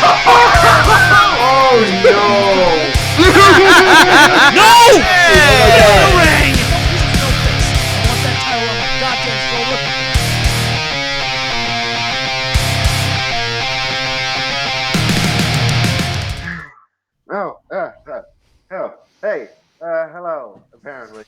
Oh no! No! The ring! I want that title on my goddamn shoulder. Hey, hello, apparently.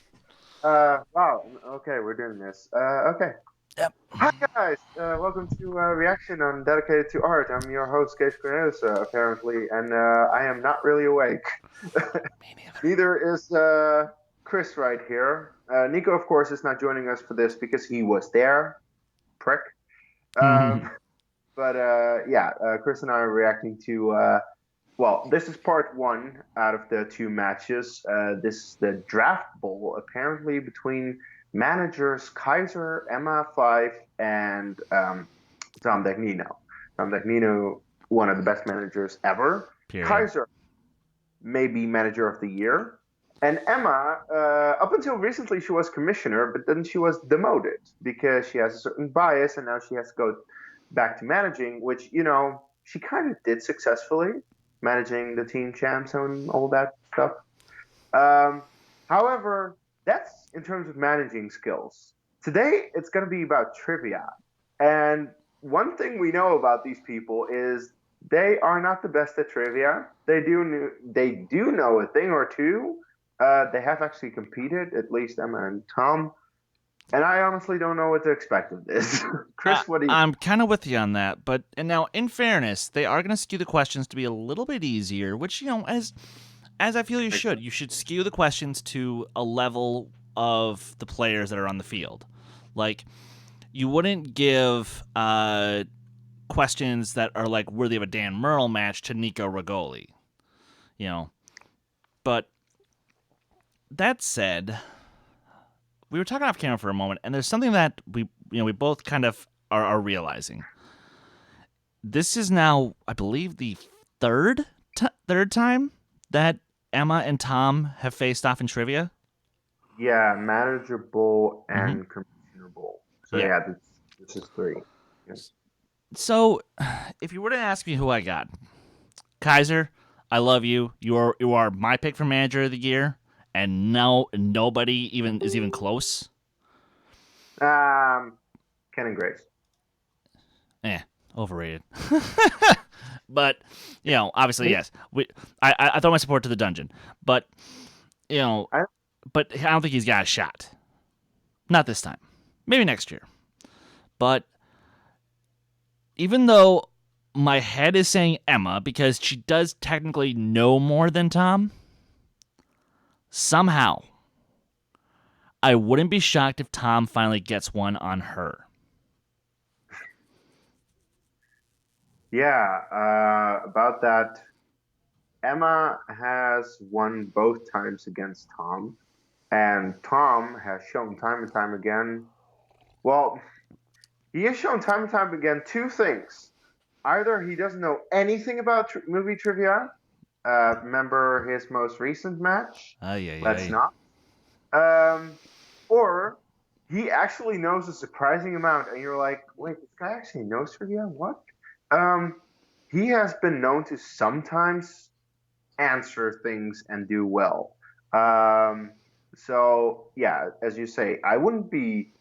Wow, okay, we're doing this. Okay. Yep. Hi, guys, welcome to Reaction on Dedicated to Art. I'm your host, Schmoedown, apparently, and I am not really awake. Me neither. Neither is Chris right here. Nico, of course, is not joining us for this because he was there. Prick. But Chris and I are reacting to this is part one out of the two matches. This is the draft bowl, apparently, between managers Kaiser, Emma, Fyffe, and Tom Dagnino. Tom Dagnino, one of the best managers ever. Period. Kaiser, maybe manager of the year. And Emma, up until recently, she was commissioner, but then she was demoted because she has a certain bias, and now she has to go back to managing, which, you know, she kind of did successfully, managing the team champs and all that stuff. However, that's in terms of managing skills. Today, it's going to be about trivia. And one thing we know about these people is they are not the best at trivia. They do know a thing or two. They have actually competed, at least Emma and Tom. And I honestly don't know what to expect of this. Chris, what do you... I'm kind of with you on that, but and now, in fairness, they are going to skew the questions to be a little bit easier, which, you know, as I feel you should. You should skew the questions to a level of the players that are on the field. Like, you wouldn't give questions that are, like, worthy of a Dan Merle match to Nico Rigoli. You know? But that said, we were talking off camera for a moment, and there's something that we both kind of are realizing. This is now, I believe, the third time that Emma and Tom have faced off in trivia. Yeah, manager bowl and commissioner bowl. So yeah, this is three. Yes. So, if you were to ask me who I got, Kaiser, I love you. You are my pick for manager of the year. And nobody is even close. Ken and Grace. Overrated. But, you know, obviously, yes. I throw my support to the dungeon. But, you know, I don't think he's got a shot. Not this time. Maybe next year. But even though my head is saying Emma, because she does technically know more than Tom, somehow, I wouldn't be shocked if Tom finally gets one on her. Yeah, about that, Emma has won both times against Tom, and Tom has shown time and time again, well, he has shown time and time again two things. Either he doesn't know anything about movie trivia. Remember his most recent match? Let's not. Or he actually knows a surprising amount, and you're like, wait, this guy actually knows trivia? What? He has been known to sometimes answer things and do well. So yeah, as you say, I wouldn't be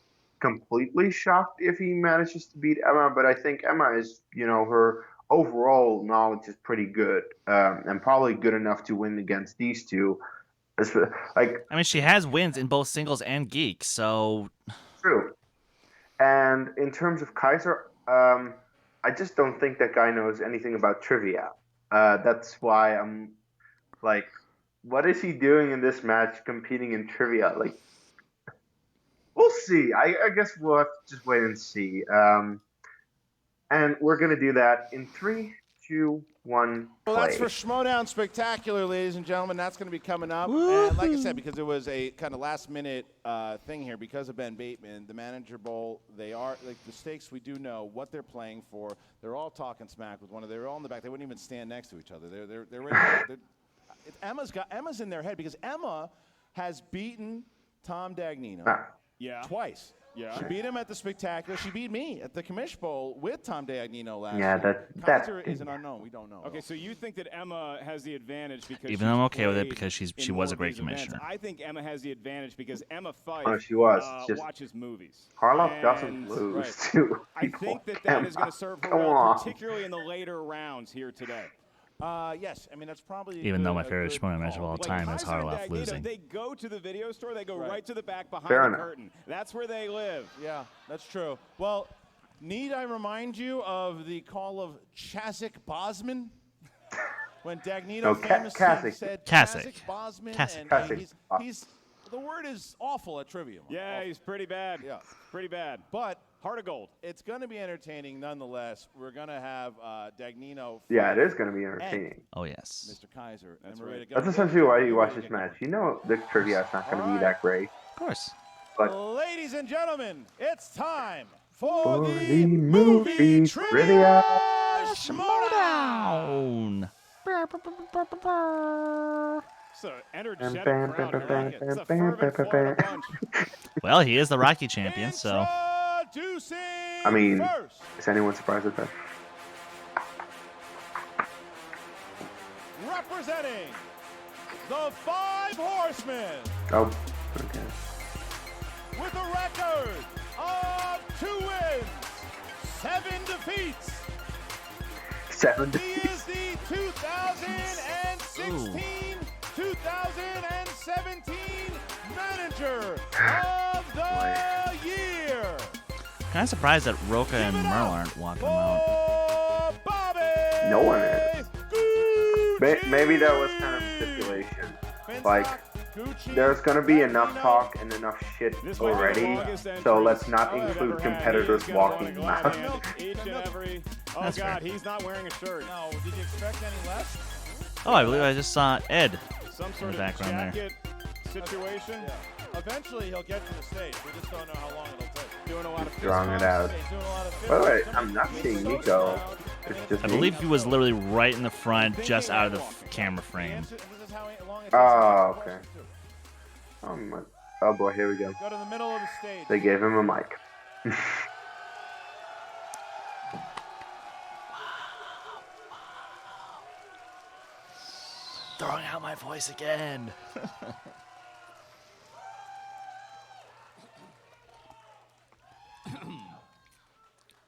completely shocked if he manages to beat Emma, but I think Emma is, you know, her overall knowledge is pretty good, and probably good enough to win against these two. Like, I mean, she has wins in both singles and geek, so true. And in terms of Kaiser, I just don't think that guy knows anything about trivia. That's why I'm like, what is he doing in this match competing in trivia? Like, we'll see. I guess we'll have to just wait and see. And we're going to do that in 3, 2, 1, play. Well, that's for Schmoedown Spectacular, ladies and gentlemen. That's going to be coming up. And like I said, because it was a kind of last-minute thing here, because of Ben Bateman, the Manager Bowl, they are, like, the stakes, we do know what they're playing for. They're all talking smack with one another. They're all in the back. They wouldn't even stand next to each other. They're ready. Emma's in their head because Emma has beaten Tom Dagnino twice. Yeah. She beat him at the Spectacular. She beat me at the Commish Bowl with Tom Dagnino last Yeah, year. that Kaiser is an unknown. We don't know. Okay, so you think that Emma has the advantage because Even though I'm okay with it played because she in was more a great of these events. commissioner. I think Emma has the advantage because Emma Fyffe Oh, she was. Just watches movies. Harloff doesn't And- lose right. to I people. think that is going to serve her Come well, on. particularly in the later rounds here today. Yes. I mean, that's probably Even though my a favorite good Schmoedown match of call. all Like time is Kaiser and Harloff Dagnino, losing. They go to the video store. They go right to the back behind Fair the enough. curtain. That's where they live. Yeah, that's true. Well, need I remind you of the call of Chazzik Bosman? When Dagnino No, famously Kasich. said Kasich. Bosman, Kasich. and Kasich. he's the word is awful at trivia. Yeah, Awful. he's pretty bad. Yeah. Pretty bad. But Heart of gold. it's going to be entertaining nonetheless. We're going to have Dagnino. Yeah, it is going to be entertaining. Oh, yes. Mr. Kaiser. That's and we're ready to go. That's essentially why you watch this match. You know the trivia is not going to be that great. Of course. But Ladies and gentlemen, it's time for for the the movie movie trivia trivia. Schmoedown. So energetic Bam, crowd. bam, I bam, like it. bam, It's a bam, fervent bam, Florida bam. bunch. Well, he is the Rocky champion, so Introducing I mean, first, is anyone surprised at that? representing the Five Horsemen Oh, okay. with a record of 2 wins, 7 defeats. 7 He is the 2016-2017 manager of the year. kind of surprised that Roca and Give it Merle up aren't walking him out. for Bobby. No one is. Gucci. Maybe that was kind of a stipulation. Like, Gucci, there's going to be enough Dagnino. talk and enough shit This might be the already, longest so entrance let's not I've ever include had. competitors He's gonna walking want a them glass out. hand Each and every. Oh That's God, fair. he's not wearing a shirt. No, did you expect any less? Oh, I believe I just saw Ed. Some sort the of background there. jacket situation. Yeah. Eventually he'll get to the stage. We just don't know how long it'll take. Doing a lot of fist Drawing it bumps. out. He's doing a lot of By the way, fist I'm not bumps. seeing Nico. It's just I me. believe he was literally right in the front, just out of the camera frame. This is how long it takes Oh, to okay. answer questions, too. Oh boy, here we go. Go to the middle of the stage. They gave him a mic. Throwing out my voice again.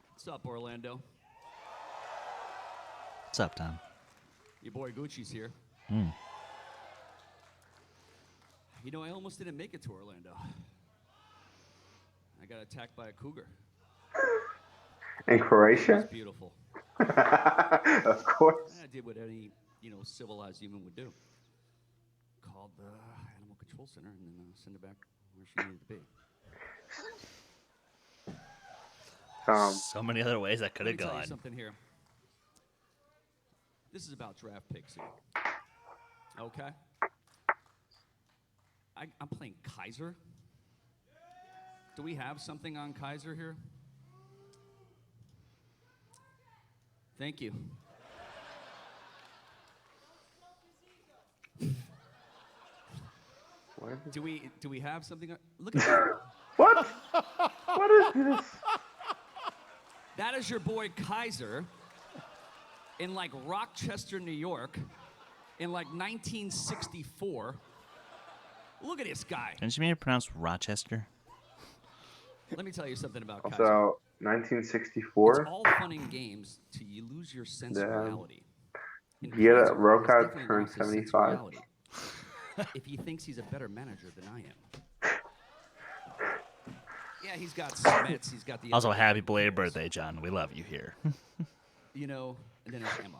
What's up, Orlando? What's up, Tom? Your boy Gucci's here. You know, I almost didn't make it to Orlando. I got attacked by a cougar. In It Croatia? was beautiful. Of course. I did what any, civilized human would do. Called the Animal Control Center and then send her back where she needed to be. So many other ways that could Let me have tell you gone. something here. This is about draft picks here. Okay? I'm playing Kaiser. Do we have something on Kaiser here? Thank you. What? Do we have something? Look at that. What? What is this? That is your boy Kaiser in like Rochester, New York, in like 1964. Look at this guy. Didn't you mean to pronounce Rochester? Let me tell you something about Kaiser. Also, It's 1964. all fun and games till you lose your sense of Damn. reality. And Yeah, Kaiser has Roca definitely turned lost his sense of 75. reality. If he thinks he's a better manager than I am. Yeah, he's got Smets. He's got the Also, other happy guy. belated birthday, John. We love you here. And then there's Emma.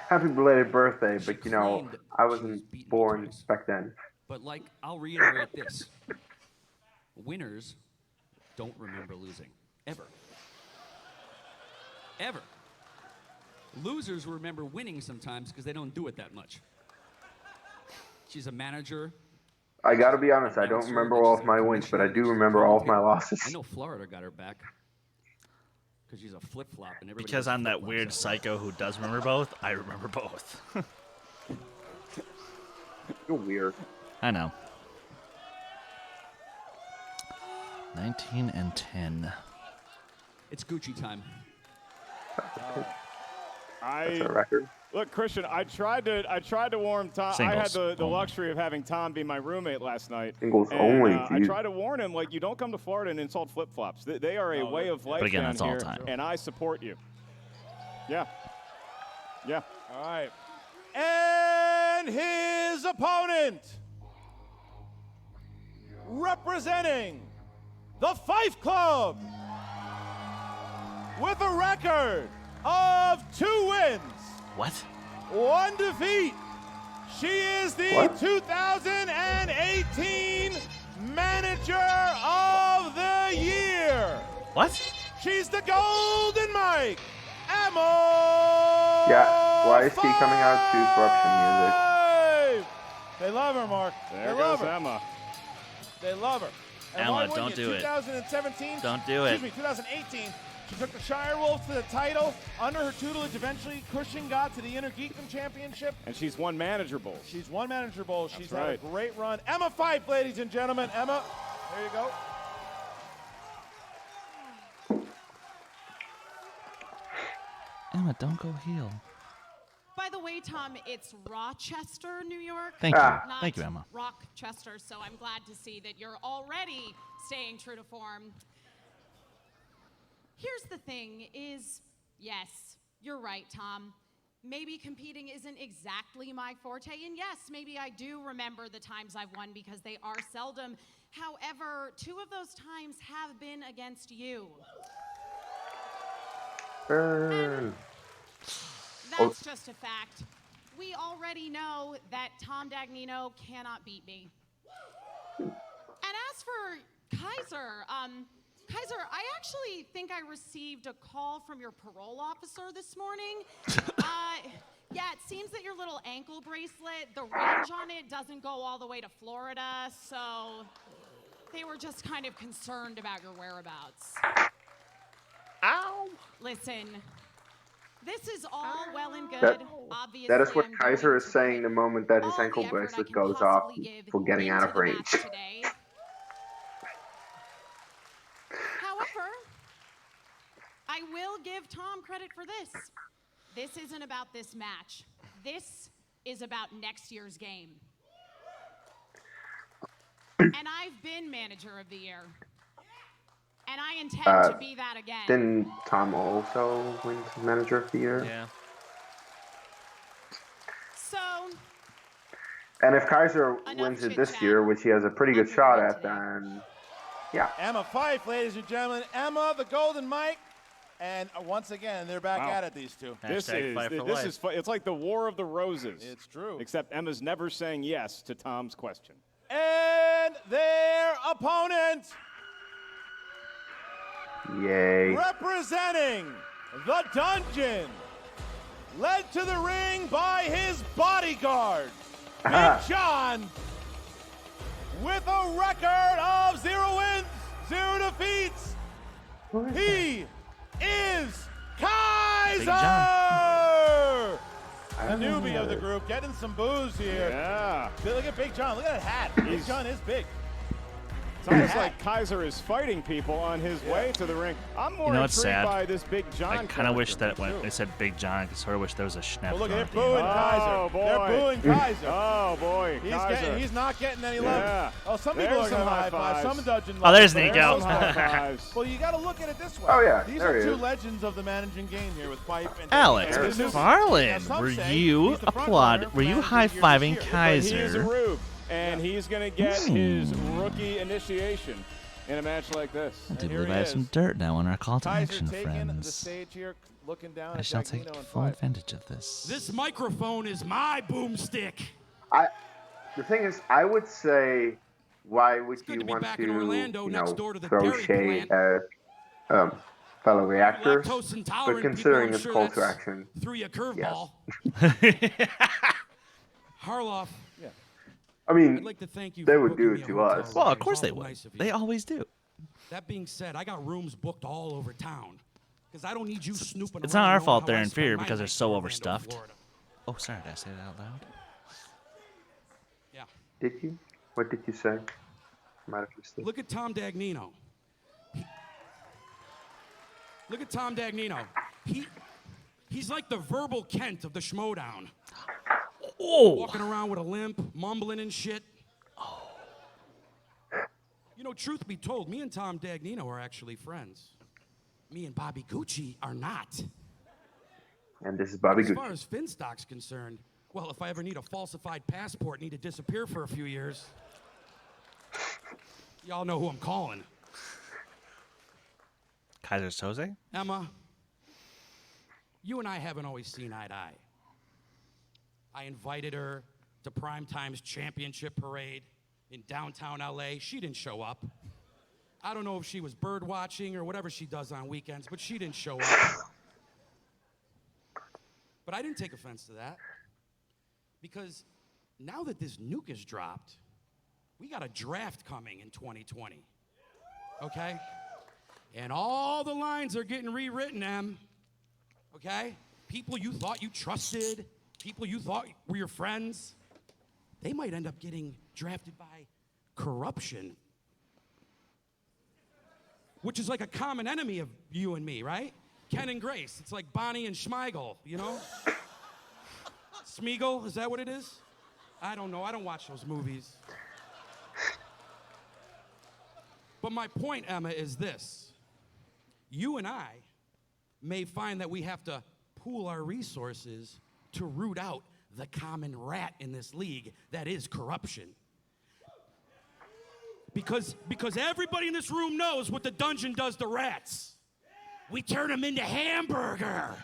Happy belated birthday, She but claimed I she was wasn't beaten born twice. back then. But I'll reiterate this. Winners don't remember losing. Ever. Ever. Losers remember winning sometimes because they don't do it that much. She's a manager. I gotta be honest, I don't announcer, remember then all she's of a my wins, but I commissioner, do she's a remember all of my commentator. losses. I know Florida got her back because she's a flip-flop. And everybody Because knows I'm that flip-flops weird out. psycho who does remember both, I remember both. You're weird. I know. 19-10. It's Gucci time. That's our record. Look, Christian, I tried to warn Tom. I had Singles the only. luxury of having Tom be my roommate last night. Singles and, only, I dude. tried to warn him, like, you don't come to Florida and insult flip-flops. They are a way of life again, down that's all here, time. and I support you. Yeah. Yeah. All right. And his opponent, representing the Fyffe Club, with a record of 2 wins, What? 1 defeat. She is the What? 2018 Manager of the Year. What? She's the Golden Mike, Emma. Yeah, why is he coming out to corruption music? Fyffe. They love her, Mark. There they goes love her. Emma. They love her. And Emma, why wouldn't don't you? do it. 2017. Don't do it. Excuse me, 2018. She took the Shire Wolves to the title. Under her tutelage, eventually, Cushing got to the Inner Geekdom Championship. And she's won Manager Bowls. She's won Manager Bowl. She's had a right. great run. Emma Fyffe, ladies and gentlemen. Emma, there you go. Emma, don't go heel. By the way, Tom, it's Rochester, New York. Thank you. Ah. Not Thank you, Emma. Rochester, so I'm glad to see that you're already staying true to form. Here's the thing is, yes, you're right, Tom. Maybe competing isn't exactly my forte, and yes, maybe I do remember the times I've won because they are seldom. However, 2 of those times have been against you. Burn. That's just a fact. We already know that Tom Dagnino cannot beat me. And as for Kaiser, Kaiser, I actually think I received a call from your parole officer this morning. Yeah, it seems that your little ankle bracelet, the range on it doesn't go all the way to Florida, so they were just kind of concerned about your whereabouts. Ow! Listen, this is all well and good. Obviously, That is what I'm Kaiser going is to saying put the moment that his all the ankle effort I bracelet can goes off possibly give for getting out into of the range. match today. However, I will give Tom credit for this. This isn't about this match. This is about next year's game. And I've been Manager of the Year. And I intend to be that again. Didn't Tom also win Manager of the Year? Yeah. So, And if Kaiser Enough wins it this chit-chat. year, which he has a pretty good I'm shot moving at, today. then yeah. Emma Fyffe, ladies and gentlemen. Emma, the Golden Mike. And once again, they're back Wow. at it, these 2. Hashtag Fight for life. It's like the War of the Roses. It's true. Except Emma's never saying yes to Tom's question. And their opponent, Yay. representing the Dungeon, led to the ring by his bodyguard, Big John, with a record of 0 wins, 0 defeats. He is Kaiser! The newbie of the group, getting some booze here. Yeah. Look at Big John. Look at that hat. Big John is big. It's almost like Kaiser is fighting people on his way to the ring. I'm more You know what's intrigued sad? by this Big John. I kind of wish character. that when they said Big John, I sort of wish there was a Schnepp. Well, look, they're thrown booing at Kaiser. Oh, boy. They're booing Kaiser. Oh boy, Kaiser. He's not getting any love. Yeah. Oh, some people There's are going to some high high five. fives. Some Dungeon Oh, there's lovers. Nico. Some high fives. Well, you got to look at it this way. Oh, yeah, These there are he 2 is. legends of the managing game here with Fyffe and Alex Dagnino. Now, McFarland, some were say you he's the front applaud? runner Were you for high Manager of the fiving Year. But he is a Kaiser? rube, and he's going to get his rookie initiation in a match like this. I do And here believe he I have is. some dirt now on our call to Kaiser action, taking the friends. stage here, looking down I at shall Dagnino take and full Fyffe. advantage of this. This microphone is my boomstick. The thing is, I would say, why would good you to be want back to, in Orlando, next door to the throw dairy shade plant. at fellow reactors? Lactose But intolerant considering people, I'm it's sure call to that's action, threw you a curveball. Harloff, I mean, I'd like to thank you they for would booking do me it a to hotel us. room. Well, of It was course they awful would. nice of you. They always do. That being said, I got rooms booked all over town. Because I don't need you snooping It's around not our knowing fault how they're I in spend fear my because they're nights so in Orlando, overstuffed. Florida. Oh, sorry, did I say that out loud? Yeah. Did you? What did you say? Might have missed it. Look at Tom Dagnino. Look at Tom Dagnino. He's like the verbal Kent of the Schmoedown. Oh. Walking around with a limp, mumbling and shit. You know, truth be told, me and Tom Dagnino are actually friends. Me and Bobby Gucci are not. And this is Bobby As Gucci. far as Finstock's concerned, well, if I ever need a falsified passport, need to disappear for a few years, y'all know who I'm calling. Kaiser Soze? Emma, you and I haven't always seen eye to eye. I invited her to Primetime's championship parade in downtown LA. She didn't show up. I don't know if she was bird watching or whatever she does on weekends, but she didn't show up. But I didn't take offense to that, because now that this nuke is dropped, we got a draft coming in 2020, okay? And all the lines are getting rewritten, Em, okay? People you thought you trusted, people you thought were your friends, they might end up getting drafted by corruption, which is like a common enemy of you and me, right? Ken and Grace. It's like Bonnie and Schmeigel, you know? Smeagol, is that what it is? I don't know. I don't watch those movies. But my point, Emma, is this. You and I may find that we have to pool our resources to root out the common rat in this league that is corruption. Because everybody in this room knows what the dungeon does to rats. We turn them into hamburger.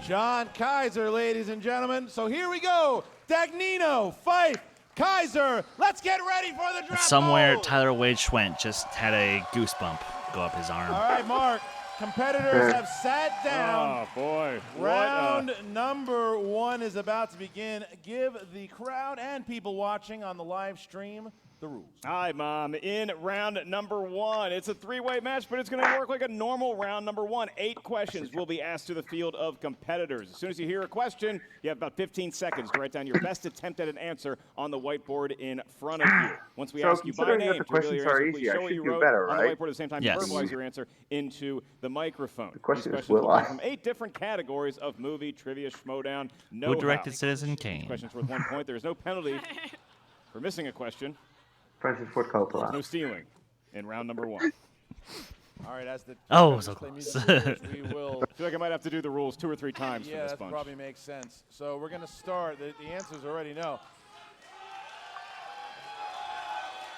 John Kaiser, ladies and gentlemen. So here we go. Dagnino, Fyffe, Kaiser. Let's get ready for the draft. Somewhere mode. Tyler Wade Schwent just had a goosebump go up his arm. All right, Mark. Competitors have sat down. Oh, boy. Round number 1 is about to begin. Give the crowd and people watching on the live stream the rules. Hi, Mom. In round number 1, it's a 3-way match, but it's going to work like a normal round number 1. 8 questions will be asked to the field of competitors. As soon as you hear a question, you have about 15 seconds to write down your best attempt at an answer on the whiteboard in front of you. Once we So ask you by considering that name, the to reveal questions your are answer, easy, please I show what should you do wrote better, on right? the whiteboard at the same time. Yes. Verbalize your answer into the microphone. The question is, will will come I? from 8 different categories of movie, trivia, Schmoedown, Who directed Citizen Each Kane? question's worth 1 point. There is no penalty for missing a question. Francis Ford Coppola. No stealing in round number 1. All right, as the Oh, competitors so play close. music, we will. I feel like I might have to do the rules 2 or 3 times for Yeah, this that bunch. probably makes sense. So we're going to start. The answers already know.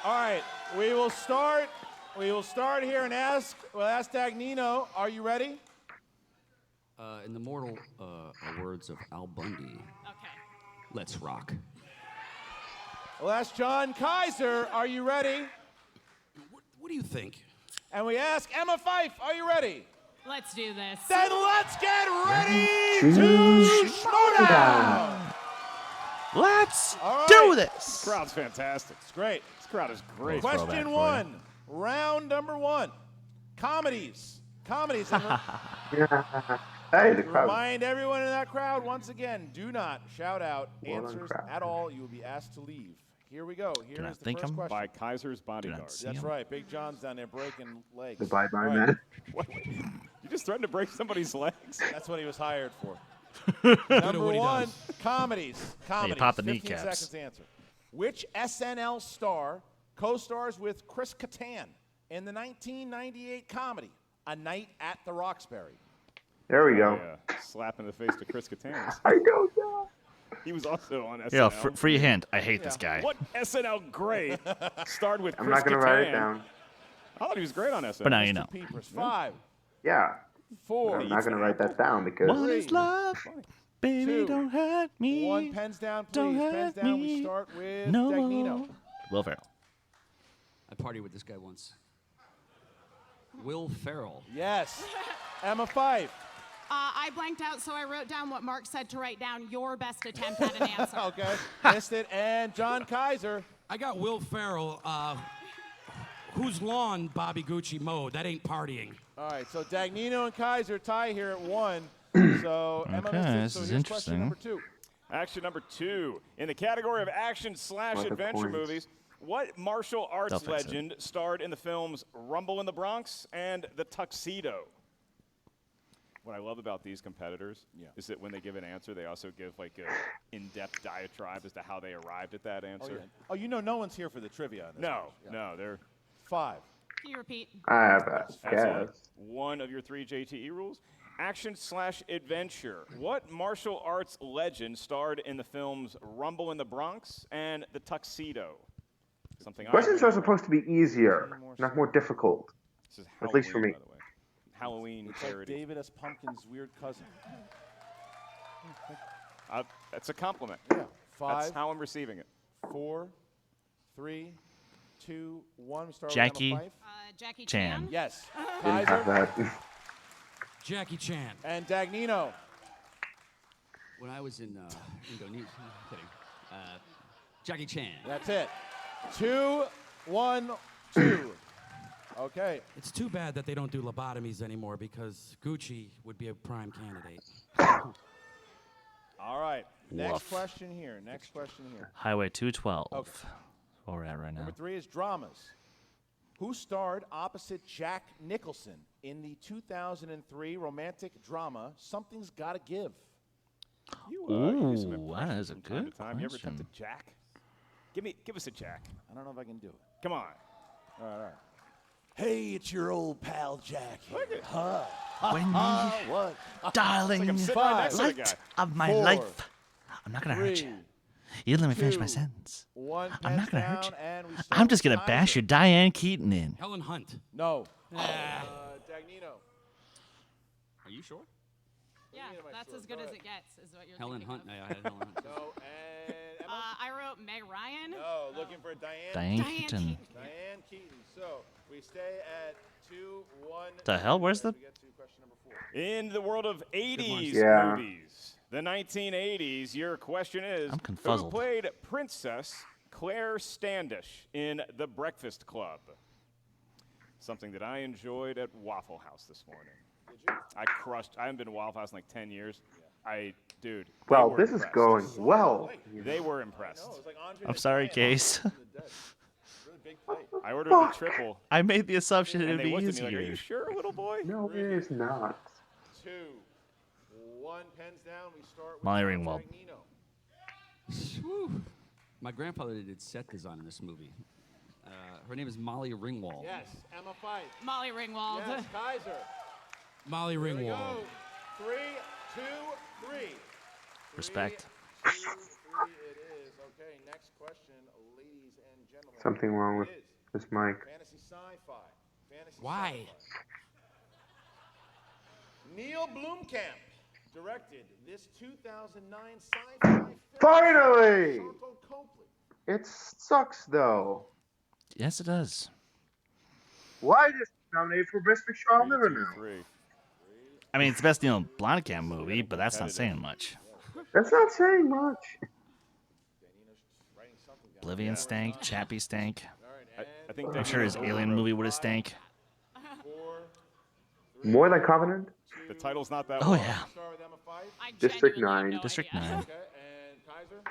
All right, we will start. We will start here and ask. We'll ask Dagnino. Are you ready? In the mortal words of Al Bundy, Okay. let's rock. We'll ask John Kaiser. Are you ready? What do you think? And we ask Emma Fyffe. Are you ready? Let's do this. Then let's get ready to Schmoedown. Let's All right. do this. Crowd's fantastic. It's great. This crowd is great. Throwback Question for you. 1, round number 1. Comedies. Comedies. And Hey, the crowd. remind everyone in that crowd once again, do not shout out Well done, answers crowd. at all. You will be asked to leave. Here we go. Here Can I is the think first 'em? question. By Kaiser's bodyguard. see That's him? right. Big John's down there breaking legs. The bye-bye All right, man. What? You just threatened to break somebody's legs? That's what he was hired for. Good at Number what he 1, does. comedies. Comedies. pop the 15 kneecaps. seconds to answer. Which SNL star co-stars with Chris Kattan in the 1998 comedy A Night at the Roxbury? There we go. Yeah, slap in the face to Chris Kattan. I don't know. He was also on SNL. Yeah, free hint. I hate this guy. What SNL great starred with I'm Chris not gonna Kattan? write it down. I thought he was great on SNL. But now you know. Peepers. 5, Yeah. 4, I'm not gonna write that down because What is Three. love? Baby, 2, don't hurt me. 1. Pens down, Don't please. Pens hurt down. We me. start with No. Dagnino. Will Ferrell. I partied with this guy once. Will Ferrell. Yes. Emma Fyffe. I blanked out, so I wrote down what Mark said to write down your best attempt at an answer. Okay. Missed it. And John Kaiser. I got Will Ferrell. Whose lawn Bobby Gucci mowed? That ain't partying. All right. So Dagnino and Kaiser tie here at 1. So Emma Okay, missed it. this So is here's question interesting. number 2. Action number 2. In the category of action/adventure points. movies, what martial arts They'll fix it. legend starred in the films Rumble in the Bronx and The Tuxedo? What I love about these competitors is that when they give an answer, they also give like a in-depth diatribe as to how they arrived at that answer. Oh, you know, no one's here for the trivia. On this No, they're 5. Can you repeat? I have a that's guess. one of your 3 JTE rules. Action/adventure. What martial arts legend starred in the films Rumble in the Bronx and The Tuxedo? Something Questions I are supposed to be easier, not more difficult. This is At least for me. By the way. Halloween It's like parody. David S. Pumpkin's weird cousin. That's a compliment. Yeah. 5. That's how I'm receiving it. 4, 3, 2, 1. We start Jackie with Emma Fyffe. Jackie Chan. Chan. Yes. Didn't have Kaiser that. Jackie Chan. and Dagnino. When I was in Indonesia, kidding. Jackie Chan. That's it. 2, 1, 2. Okay. It's too bad that they don't do lobotomies anymore because Gucci would be a prime candidate. All right. Next Woof. question here. Next question here. Highway 212. Okay. Where we're at right now. Number 3 is dramas. Who starred opposite Jack Nicholson in the 2003 romantic drama Something's Gotta Give? You do some Ooh, impressions that is a from time to good time. You ever attempt question. a Jack? Give us a Jack. I don't know if I can do it. Come on. All right. Hey, it's your old pal Jack here. When What? darling, I'm sitting right next to the guy. light of my 4, life. I'm not gonna hurt 3, you. You let me finish my 2, sentence. 1. I'm not gonna hurt down, you. and we start I'm just with gonna bash Kaiser. your Diane Keaton in. Helen Hunt. No. Ah. Dagnino. Are you sure? Yeah, that's as good as it gets, is what you're Helen thinking Hunt. of. I had Helen Hunt. No. And Emma? I wrote Meg Ryan. No. Looking for Diane. Diane Diane Keaton. Keaton. Diane Keaton. So we stay at 2, 1. The hell? Where's the- We get to question number 4. In the world of 80s Yeah. movies, the 1980s, your question is, I'm who confuzzled. played Princess Claire Standish in The Breakfast Club? Something that I enjoyed at Waffle House this morning. Did you? I haven't been to Waffle House in like 10 years. Dude. they Well, were this is impressed. going well. They were impressed. No, it was like Andre I'm the sorry, Giant Case. from the dead. Really big plate. I ordered the triple, I made the assumption and it'd they be looked at me like, "Are you easier. sure, little boy?" No, it is not. 2, 1. Pens down. We start with Molly Tom Ringwald. Dagnino. Whew. My grandfather did set design in this movie. Her name is Molly Ringwald. Yes. Emma Fyffe. Molly Ringwald. Yes. Kaiser. Molly Here we Ringwald. go. 3, 2, 3. Respect. 3, 2, 3 it is. Okay, next question, ladies and gentlemen. Something wrong with It is this mic. fantasy sci-fi. Fantasy Why? sci-fi. Neil Blomkamp directed this 2009 sci-fi film. Finally! Charlton Copley. It sucks though. Yes, it does. Why just nominated for Best Picture? I'll never 3, know. 2, 3. I mean, it's the best Neil Blomkamp movie, but that's not saying much. That's not saying much. Writing something down. Oblivion stank, Chappie stank. All right, I think I'm sure his Dagnino's Alien overwrote. movie would have stank. 4, More than Covenant? The title's not that Oh long. yeah. start with Emma Fyffe. I District genuinely have 9. no District idea. 9. Okay, and Kaiser.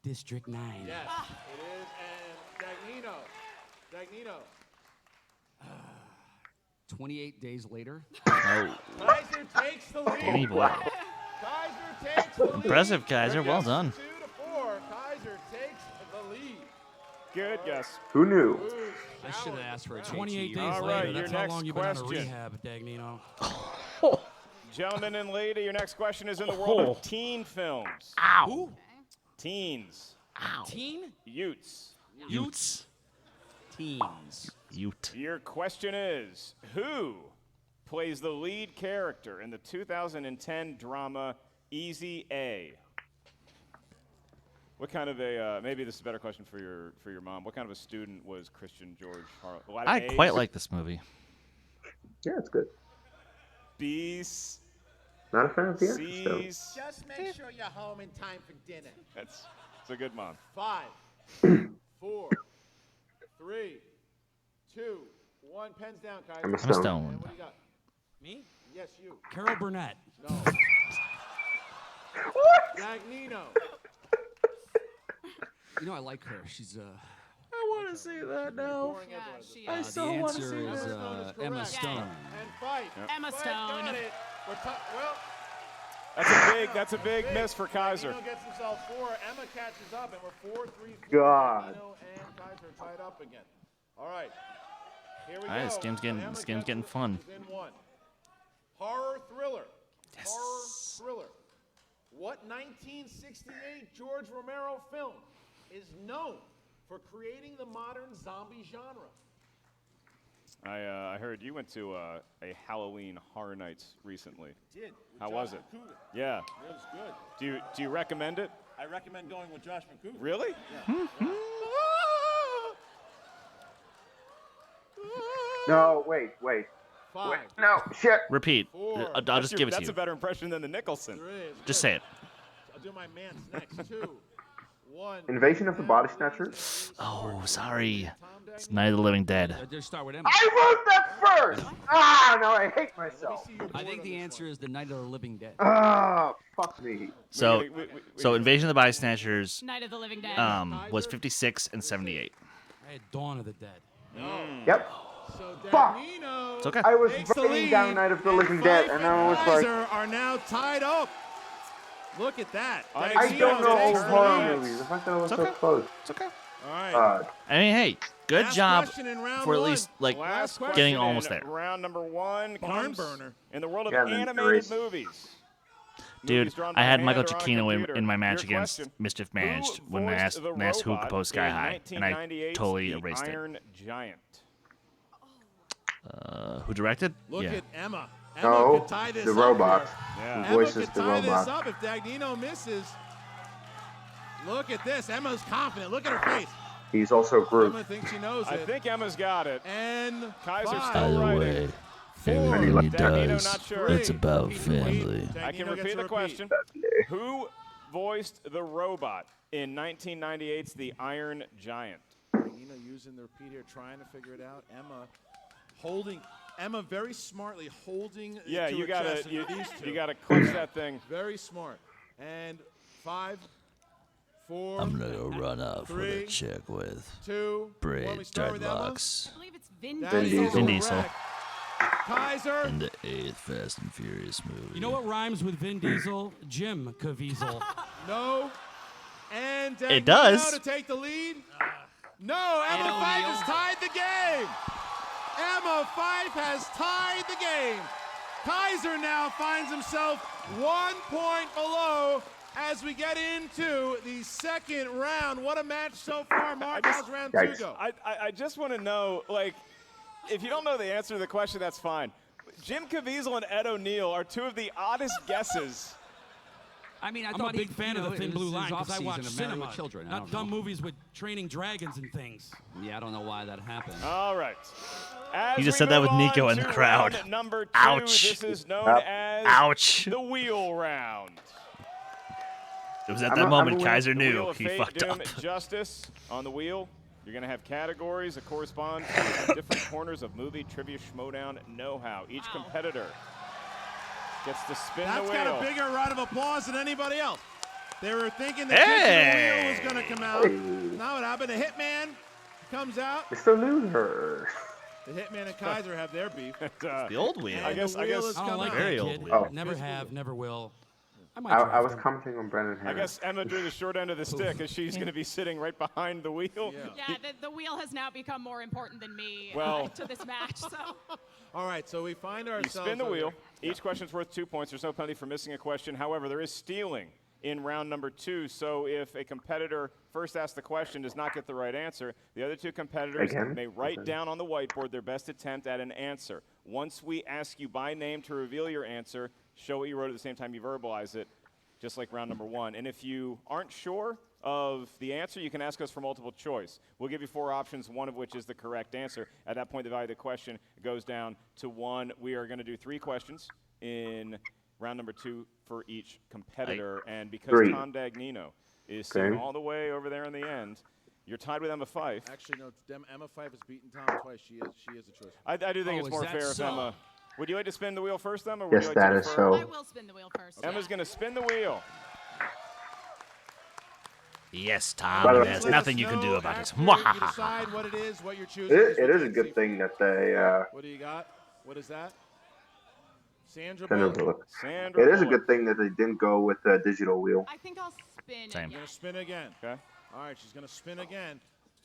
District 9. Yes, it is. And Dagnino. 28 days later. Oh, Kaiser takes the lead. Danny boy. Kaiser takes the lead. Impressive, Kaiser. Well done. 2 to 4. Kaiser takes the lead. Good guess. Who knew? I should have asked for a 28 JT. days All later. right, That's your how next long you've been out of question. rehab, Dagnino. Gentlemen and lady, your next question is in the world Oh. of teen films. Who? Teens. Teen? Utes. Utes. Teens. Ute. Your question is, who plays the lead character in the 2010 drama Easy A? What kind of a, maybe this is a better question for your mom. What kind of a student was Christian George Harlow? A lot of I A's, quite like this movie. Yeah, it's good. B's, Not a fan of the actress though. C's. Just make sure you're home in time for dinner. It's a good mom. 5, 4, 3, 2, 1. Pens down, Kaiser. I'm a I'm a stone. stone. And what do you got? Me? Yes, you. Carol Burnett. No. Dagnino. You know, I like her. She's want to see that now. Yeah, she I is. so The want to answer see is that. Emma Stone. And Fyffe. Emma Fyffe Stone. got it. Well, That's a big miss for Kaiser. Dagnino gets himself 4. Emma catches up, and we're 4-3. God. Dagnino and Kaiser are tied up again. All right. Here we All right, go. this game's getting- Emma this game's gets getting it. fun. She's in 1. Horror thriller. Yes. Horror thriller. What 1968 George Romero film is known for creating the modern zombie genre? I heard you went to a Halloween Horror Nights recently. Did. With How Josh was it? McCougar. Yeah. It was good. Do you recommend it? I recommend going with Josh McCougar. Really? No, wait. 5. No, shit. Repeat. Four. I'll just give it to That's you. a better impression than the Nicholson. 3. Just say it. I'll do my man's next. 2. 1. Invasion of the Body Snatchers. Oh, sorry. It's Night of the Living Dead. Just start with Emma. I wrote that first. Ah, no, I hate myself. I think the answer is the Night of the Living Dead. Ah, fuck me. So, we- Invasion of the Body Snatchers Night of the Living Dead. was 56 and 78. I had Dawn of the Dead. Yep. So Fuck. Dagnino It's okay. I was takes the writing lead, down Night of the Living and Dead, Fyffe and I was like, Kaiser are now tied up. Look at that. I I Dagnino don't know takes old the horror lead. movies. The fact that I was It's so okay. close. It's okay. All right. I mean, hey, good Last job question in round for at one. least like Last question getting in almost there. Round number 1 Barn comes burner. in the world of Yeah, the animated race. movies. Dude, Movies drawn I by had hand Michael or on a Giacchino computer. in my match Your against question, Mischief who Managed when they voiced asked the who robot composed Sky in High, and I 1998's totally The erased it. Iron Giant. Who directed? Look yeah. at Emma. Emma No, could tie this the up robot. here. Yeah. Who Emma voices could the tie this robot. up if Dagnino misses. Look at this. Emma's confident. Look at her face. He's also Groot. Emma thinks she knows I it. think Emma's got it. And Kaiser's five. still writing. family Dagnino not sure. It's about family. I can Dagnino gets repeat to the question. Who voiced the robot in 1998's The Iron Giant? Dagnino using the repeat here, trying to figure it out. Emma very smartly holding Yeah, it to you her gotta chest. And these two. you gotta clutch that thing. Very smart. And 5, 4, I'm gonna go run off with a 3, chick with 2, braid 1. We start with Emma. dreadlocks I believe it's Vin That Vin is Diesel. Vin Diesel. correct. Kaiser. in the 8th Fast and Furious movie. You know what rhymes with Vin Diesel? Jim Caviezel. No. And It Dagnino does. to take the lead. No, Emma And Fyffe O'Neal. has tied the game. Emma Fyffe has tied the game. Kaiser now finds himself 1 point below as we get into the second round. What a match so far. Mark, how's round 2 Yikes. go? I just want to know, like, if you don't know the answer to the question, that's fine. Jim Caviezel and Ed O'Neill are two of the oddest guesses. I mean, I'm a big fan of the Thin Blue Line because I watch of Married cinema, with Children. I not don't dumb know. movies with training dragons and things. Yeah, I don't know why that happened. All right. As You just we said that move with Nico on in the to crowd. round Number 2, Ouch. This is known Yep. as Ouch. the wheel round. It was at I'm that a- moment I'm a- Kaiser The wheel knew of he fate, fucked doom, up. Justice on the wheel. You're going to have categories that correspond to different corners of movie trivia Schmoedown know-how. Each Wow. competitor gets to spin That's the wheel. got a bigger round of applause than anybody else. They were thinking the Hey! wheel was going to come out. Now what happened? The Hitman comes out. Mr. Loser. The Hitman and Kaiser have their beef. The old wheel. I guess- the wheel has I don't come like out. Very that old kid. wheel. Oh. Never have, never will. I might I draft was him. commenting on Brendan I Hanna. guess Emma drew the short end of the stick as she's going to be sitting right behind the wheel. Yeah, the wheel has now become more important than me Well- to this match. So All right, so we find You ourselves. spin the over- wheel. Each question's worth 2 points. There's no penalty for missing a question. However, there is stealing in round number 2. So if a competitor first asks the question, does not get the right answer, the other two competitors Again? may write Okay. down on the whiteboard their best attempt at an answer. Once we ask you by name to reveal your answer, show what you wrote at the same time you verbalize it, just like round number 1. And if you aren't sure of the answer, you can ask us for multiple choice. We'll give you 4 options, one of which is the correct answer. At that point, the value of the question goes down to 1. We are going to do 3 questions in round number 2 for each competitor. And because 3. Tom Dagnino is sitting Okay. all the way over there in the end, you're tied with Emma Fyffe. Actually, no. Emma Fyffe has beaten Tom twice. She is a choice. I do think Oh, it's is more that fair if so? Emma. Would you like to spin the wheel first, Emma? Or would Yes, you like that to is defer? so. I will spin the wheel first. Emma's yeah. going to spin the wheel. Yes, By Tom. the way- There's Let nothing us you can do know about it. after you decide what it is, what you're choosing. It is a good thing that they What do you got? What is that? Sandra Sandra Bullock. Bullock. Sandra It is a Bullock. good thing that they didn't go with a digital wheel. I think I'll spin Same. again. Gonna spin again. Okay. All right, she's gonna spin again.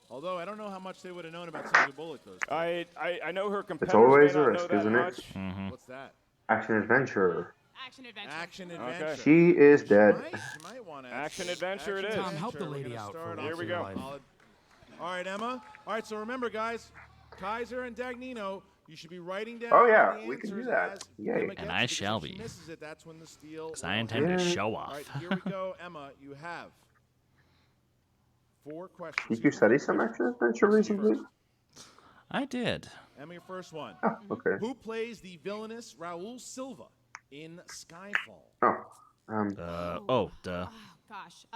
Although I don't know how much they would have known about Sandra Bullock. Those two. I know her It's competitors always may a not risk, know that isn't much. it? What's that? Action adventure. Action adventure. Action Okay. adventure. She is dead. She might want to. Action adventure it is. Tom, help the We're lady gonna out for start once off in her with life. solid. All right, Emma. All right, so remember, guys, Kaiser and Dagnino, you should be writing down. Oh, yeah, the we can do answers that. as Yay. Emma And gets I it, because shall if she be. misses it, that's when the steal. 'Cause I will intend to happen. show All off. right, here we go, Emma. You have 4 questions. Did you study some action adventure recently? I did. Emma, your first one. Oh, okay. Who plays the villainous Raul Silva in Skyfall? Oh, Duh. Oh, gosh.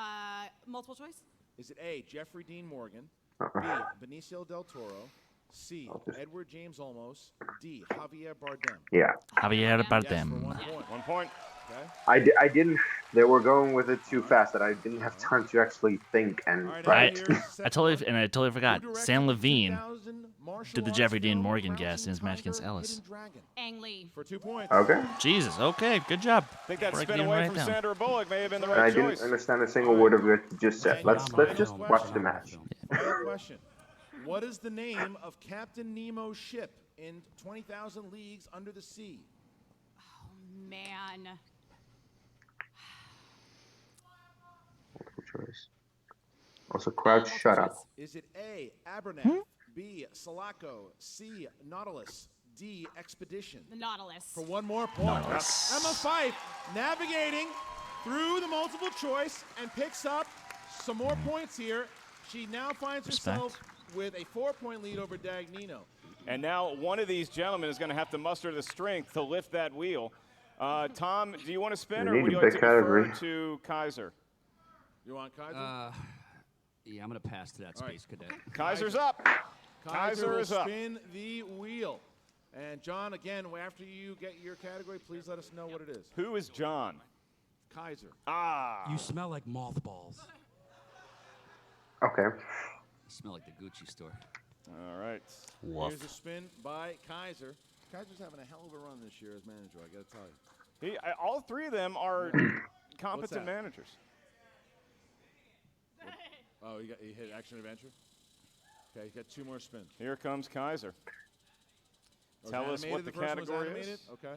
Multiple choice? Is it A, Jeffrey Dean Morgan, Uh-uh. B, Benicio del Toro, C, Edward James Olmos, D, Javier Bardem? yeah. Javier Yes, for Bardem. 1 point. 1 point. Okay. I didn't. They were going with it too fast that I didn't have time to actually think and All right, write. Emma, here's set I totally one. forgot. Who directed Sam the Levine 2000 martial did the arts Jeffrey Dean film Morgan Crouching guest in his match against Tiger, Ellis. Hidden Dragon? Ang Lee. For 2 points. Okay. Jesus. Okay. Good job. I think that Before I spin can away write from down. Sandra Bullock may have been the I right didn't choice. understand a single word of what you just said. Let's just watch the match. Final question. What is the name of Captain Nemo's ship in 20,000 Leagues Under the Sea? Man. Multiple choice. Also, crowd, shut up. Is it A, Aberneth, B, Sulaco, C, Nautilus, D, Expedition? The Nautilus. For 1 more point. Nautilus. Emma Fyffe navigating through the multiple choice and picks up some more points here. She now finds herself with a 4-point lead over Dagnino. And now one of these gentlemen is going to have to muster the strength to lift that wheel. Tom, do you want to spin, You or need would a you like big to defer category. to Kaiser? You want Kaiser? Yeah, I'm gonna pass to that All right. space cadet. Kaiser's up. Kaiser will is up. spin the wheel. And John, again, after you get your category, please let us know what it is. Who is John? Kaiser. Ah. You smell like mothballs. Okay. You smell like the Gucci store. All right. Here's a spin by Kaiser. Kaiser's having a hell of a run this year as manager, I got to tell you. All 3 of them are competent that? managers. Oh, you hit Action Adventure? Okay, you got 2 more spins. Here comes Kaiser. Oh, Tell us animated? what the first one was category animated? is. Okay.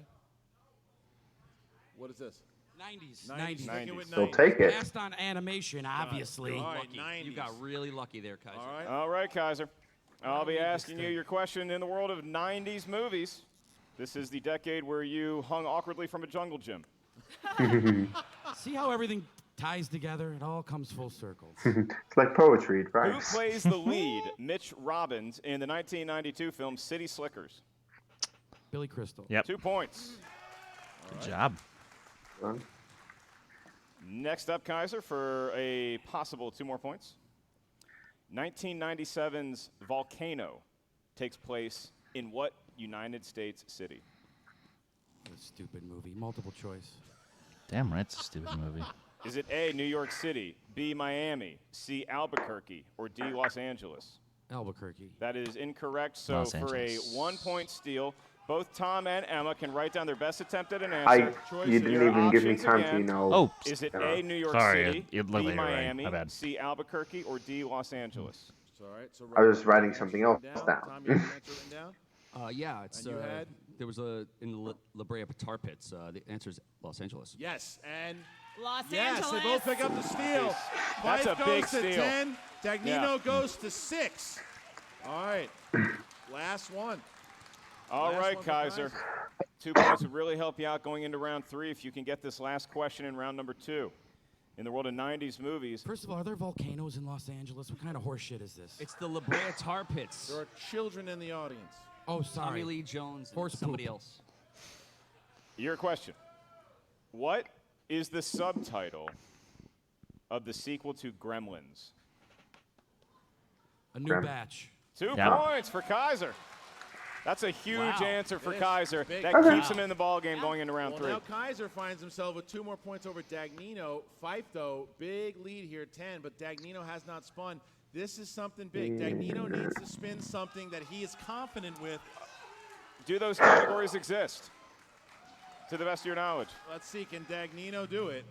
What is this? 90s. 90s. Sticking 90s. with So 90s. take it. Passed on animation, obviously. All right, Lucky. 90s. You got really lucky there, Kaiser. All right. All right, Kaiser. I'll be need this asking you thing. your question in the world of 90s movies. This is the decade where you hung awkwardly from a jungle gym. See how everything ties together? It all comes full circle. It's like poetry, it Who rhymes. plays the lead, Mitch Robbins, in the 1992 film City Slickers? Billy Crystal. Yep. 2 points. Good job. Next up, Kaiser, for a possible 2 more points. 1997's Volcano takes place in what United States city? A stupid movie. Multiple choice. Damn right, it's a stupid movie. Is it A, New York City, B, Miami, C, Albuquerque, or D, Los Angeles? Albuquerque. That is incorrect. So Los for Angeles. a 1-point steal, both Tom and Emma can write down their best attempt at an I. answer. You didn't Your even give me options time to, again. Oh, Is it Yeah. A, New York Sorry, City, it looked B, like you were right. Miami, My bad. C, Albuquerque, or D, Los Angeles? It's all right. So I was Robert, writing you something have else your down. Tom, you have your answer written down? Yeah, it's And you had? there was a in the La Brea tar pits. The answer is Los Angeles. Yes, and Los yes, Angeles. they both pick up the steal. That's Fyffe a goes big to steal. 10. Dagnino Yeah. goes to 6. All right, last one. All Last right, one for Kaiser. Kaiser. 2 points would really help you out going into round 3 if you can get this last question in round number 2. In the world of 90s movies, First of all, are there volcanoes in Los Angeles? What kind of horse shit is this? It's the La Brea tar pits. There are children in the audience. Oh, Tommy sorry. Lee Jones and Horse somebody poop. else. your question. What is the subtitle of the sequel to Gremlins? A new Graham. batch. 2 Yeah. points for Kaiser. That's a huge Wow. answer for It is. Kaiser. Big. That Okay. keeps him in the ball game going into round Well, 3. now Kaiser finds himself with 2 more points over Dagnino. Fyffe, though, big lead here, 10, but Dagnino has not spun. This is something big. Dagnino needs to spin something that he is confident with. Do those categories exist? To the best of your knowledge. Let's see, can Dagnino do it?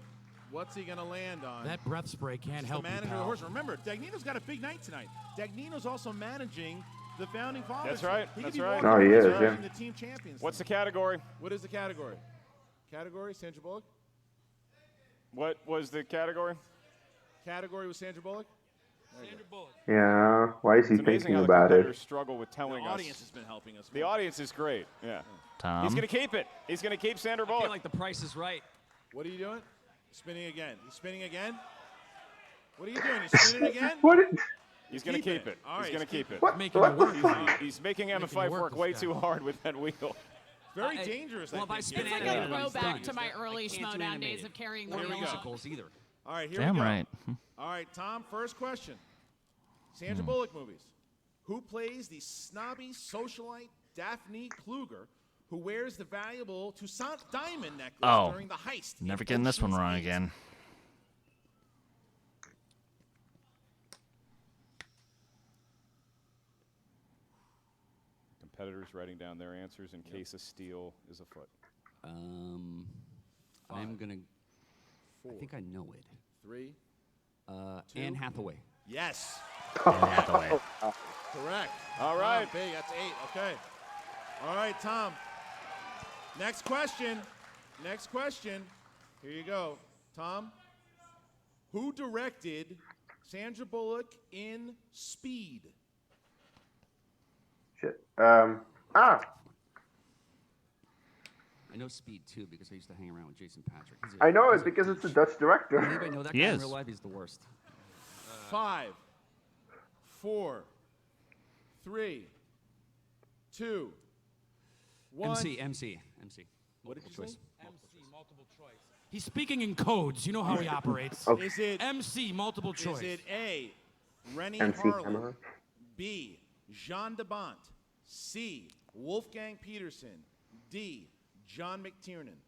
What's he going to land on? That breath spray can't He's help the you, manager of the pal. horse. Remember, Dagnino's got a big night tonight. Dagnino's also managing the Founding Fathers. That's right, He that's could be right. walking Oh, he away is, from yeah. being the team champions. What's the tonight. category? What is the category? Category, Sandra Bullock? What was the category? Category was Sandra Bullock? Yeah. Why is he It's amazing thinking how the about competitors it? struggle with The telling audience us. has been helping us. The audience is great. Yeah. Tom. He's going to keep it. He's going to keep Sandra I feel Bullock. like the price is right. What are you doing? Spinning again. He's spinning again? What are you doing? He's spinning again? What? He's going to keep keep it. it. All He's right, going to he's keep it. What? Making What it the work. fuck? He's making Emma Making it Fyffe work, work this way guy. too hard with that wheel. Very I- dangerous, well, if I I think. spin here. It's like a animated, he's throwback done. to my I early can't do Schmoedown animated. days of carrying Or the wheel. musicals either. All right, here Damn we go. right. All right, Tom, first question. Hmm. Sandra Bullock movies. Who plays the snobby socialite Daphne Kluger, who wears the valuable Toussaint diamond necklace Oh, during the heist? in Never getting this one Ocean's wrong 8? again. Competitors writing down their answers in case a steal is afoot. I'm gonna. Four, I think I know it. 3. Anne Hathaway. Yes, Anne Hathaway. correct. All right. Tom, big, that's 8. Okay. All right, Tom. Next question. Next question. Here you go, Tom. Who directed Sandra Bullock in Speed? Shit. I know Speed too because I used to hang around with Jason Patrick. I know he's it a because it's a douche. Dutch director. Anybody know that He guy in is. real life? He's the worst. 5, 4, 3, 2, 1. MC. What did you Multiple say? choice. Multiple choice. He's speaking in codes. You know how he operates. Oh. Is it MC, multiple choice. Is it A, Rennie MC Harlan, Hammer. B, Jean de Bont, C, Wolfgang Peterson, D, John McTiernan?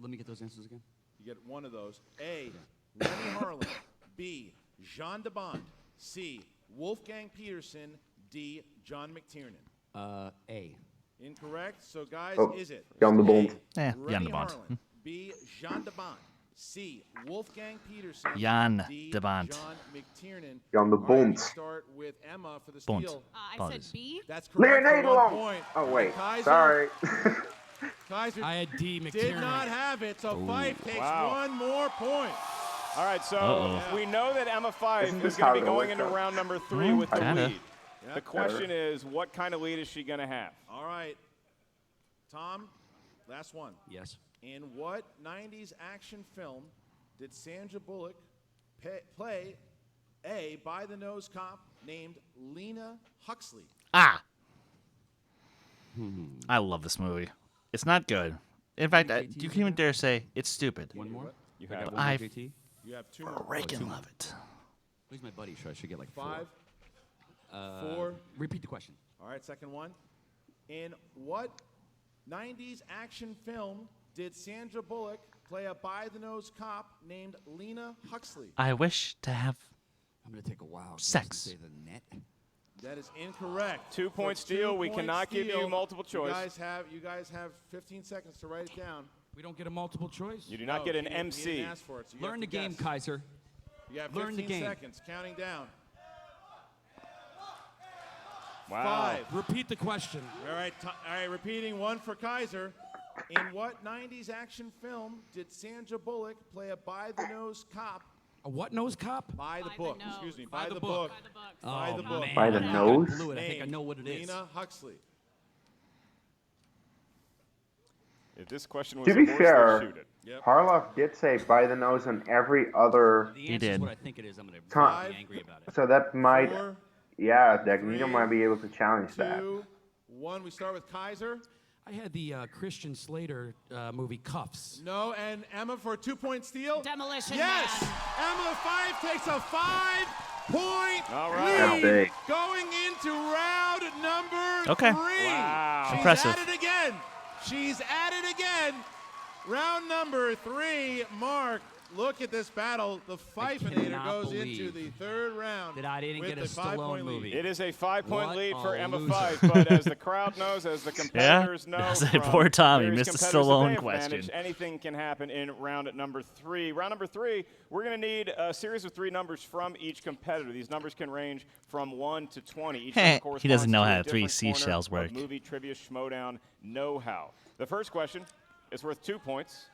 Let me get those answers again. You get one of those. A, Rennie Harlan, B, Jean de Bont, C, Wolfgang Peterson, D, John McTiernan. A. Incorrect. So, guys, Oh, is it Jan de A, Bont. Jan Rennie de Bont. Harlan, B, Jean de Bont, C, Wolfgang Peterson, Jan D, de Bont. John McTiernan? Jan de All right, we Bont. start with Emma for the Bont. steal. I Apologies. said B. That's correct. Leer For 1 Nederland. point. Oh wait, Kaiser, sorry. Kaiser I had D. did McTiernan. not have it, so Fyffe takes Wow. 1 more point. All right, so Uh-oh. we know that Emma Fyffe Isn't is this going how to be it going always into goes? round number 3 with the Kinda. lead. Yep. The question is, what kind of lead is she going to have? All right, Tom, last one. Yes. In what 90s action film did Sandra Bullock play a by-the-nose cop named Lena Huxley? Ah. I love this movie. It's not good. In fact, you can even dare say it's stupid. One more. You I got have one more, I JT. You have 2 more. freaking love it. Who's my buddy? I should get like 5, four. 4. Repeat the question. All right, second one. In what 90s action film did Sandra Bullock play a by-the-nose cop named Lena Huxley? I wish to have. I'm gonna take a wild guess Sex. and say the net. That is incorrect. 2 point For steal. We 2-point cannot give you steal, multiple choice. You guys have 15 seconds to write it down. We don't get a multiple choice. You do not No, get an he didn't- he MC. didn't ask for it, so you Learn the have to game, guess. Kaiser. You have Learn the 15 game. seconds. Counting down. Wow. 5. Repeat the question. All right. All right. Repeating 1 for Kaiser. In what 90s action film did Sandra Bullock play a by-the-nose cop? A what nose cop? By the By the book. nose. Excuse me. By By the the book. book. By the books. By the book. Man, By the I nose? blew it. I think I Named know what it is. Lena Huxley. If this question was To a be horse, fair, they'd shoot it. Yep. Harloff did say by the nose on every other, The He answer's did. what I think it is. I'm gonna Time. be angry about it. so that might, 4, yeah, 3, Dagnino might be able to challenge that. 2, 1. We start with Kaiser. I had the Christian Slater movie Cuffs. No, and Emma for a 2-point steal. Demolition Yes, Man. Emma Fyffe takes a 5-point All right. lead Big. going into round number Okay. 3. Wow. She's Impressive. at it again. She's at it again. Round number 3. Mark, look at this battle. The Fyffenator cannot goes into believe the 3rd round. that I didn't with get a the 5-point Stallone lead. movie. It is a 5-point What lead for a Emma loser. Fyffe, but as the crowd knows, as the competitors know, That's it. from Poor Tommy various missed the competitors that Stallone they have question. managed, anything can happen in round number 3. Round number 3, we're going to need a series of 3 numbers from each competitor. These numbers can range from 1 to 20. Each number He corresponds doesn't know to a how 3 different corner seashells of work. Movie trivia Schmoedown know-how. The first question is worth 2 points.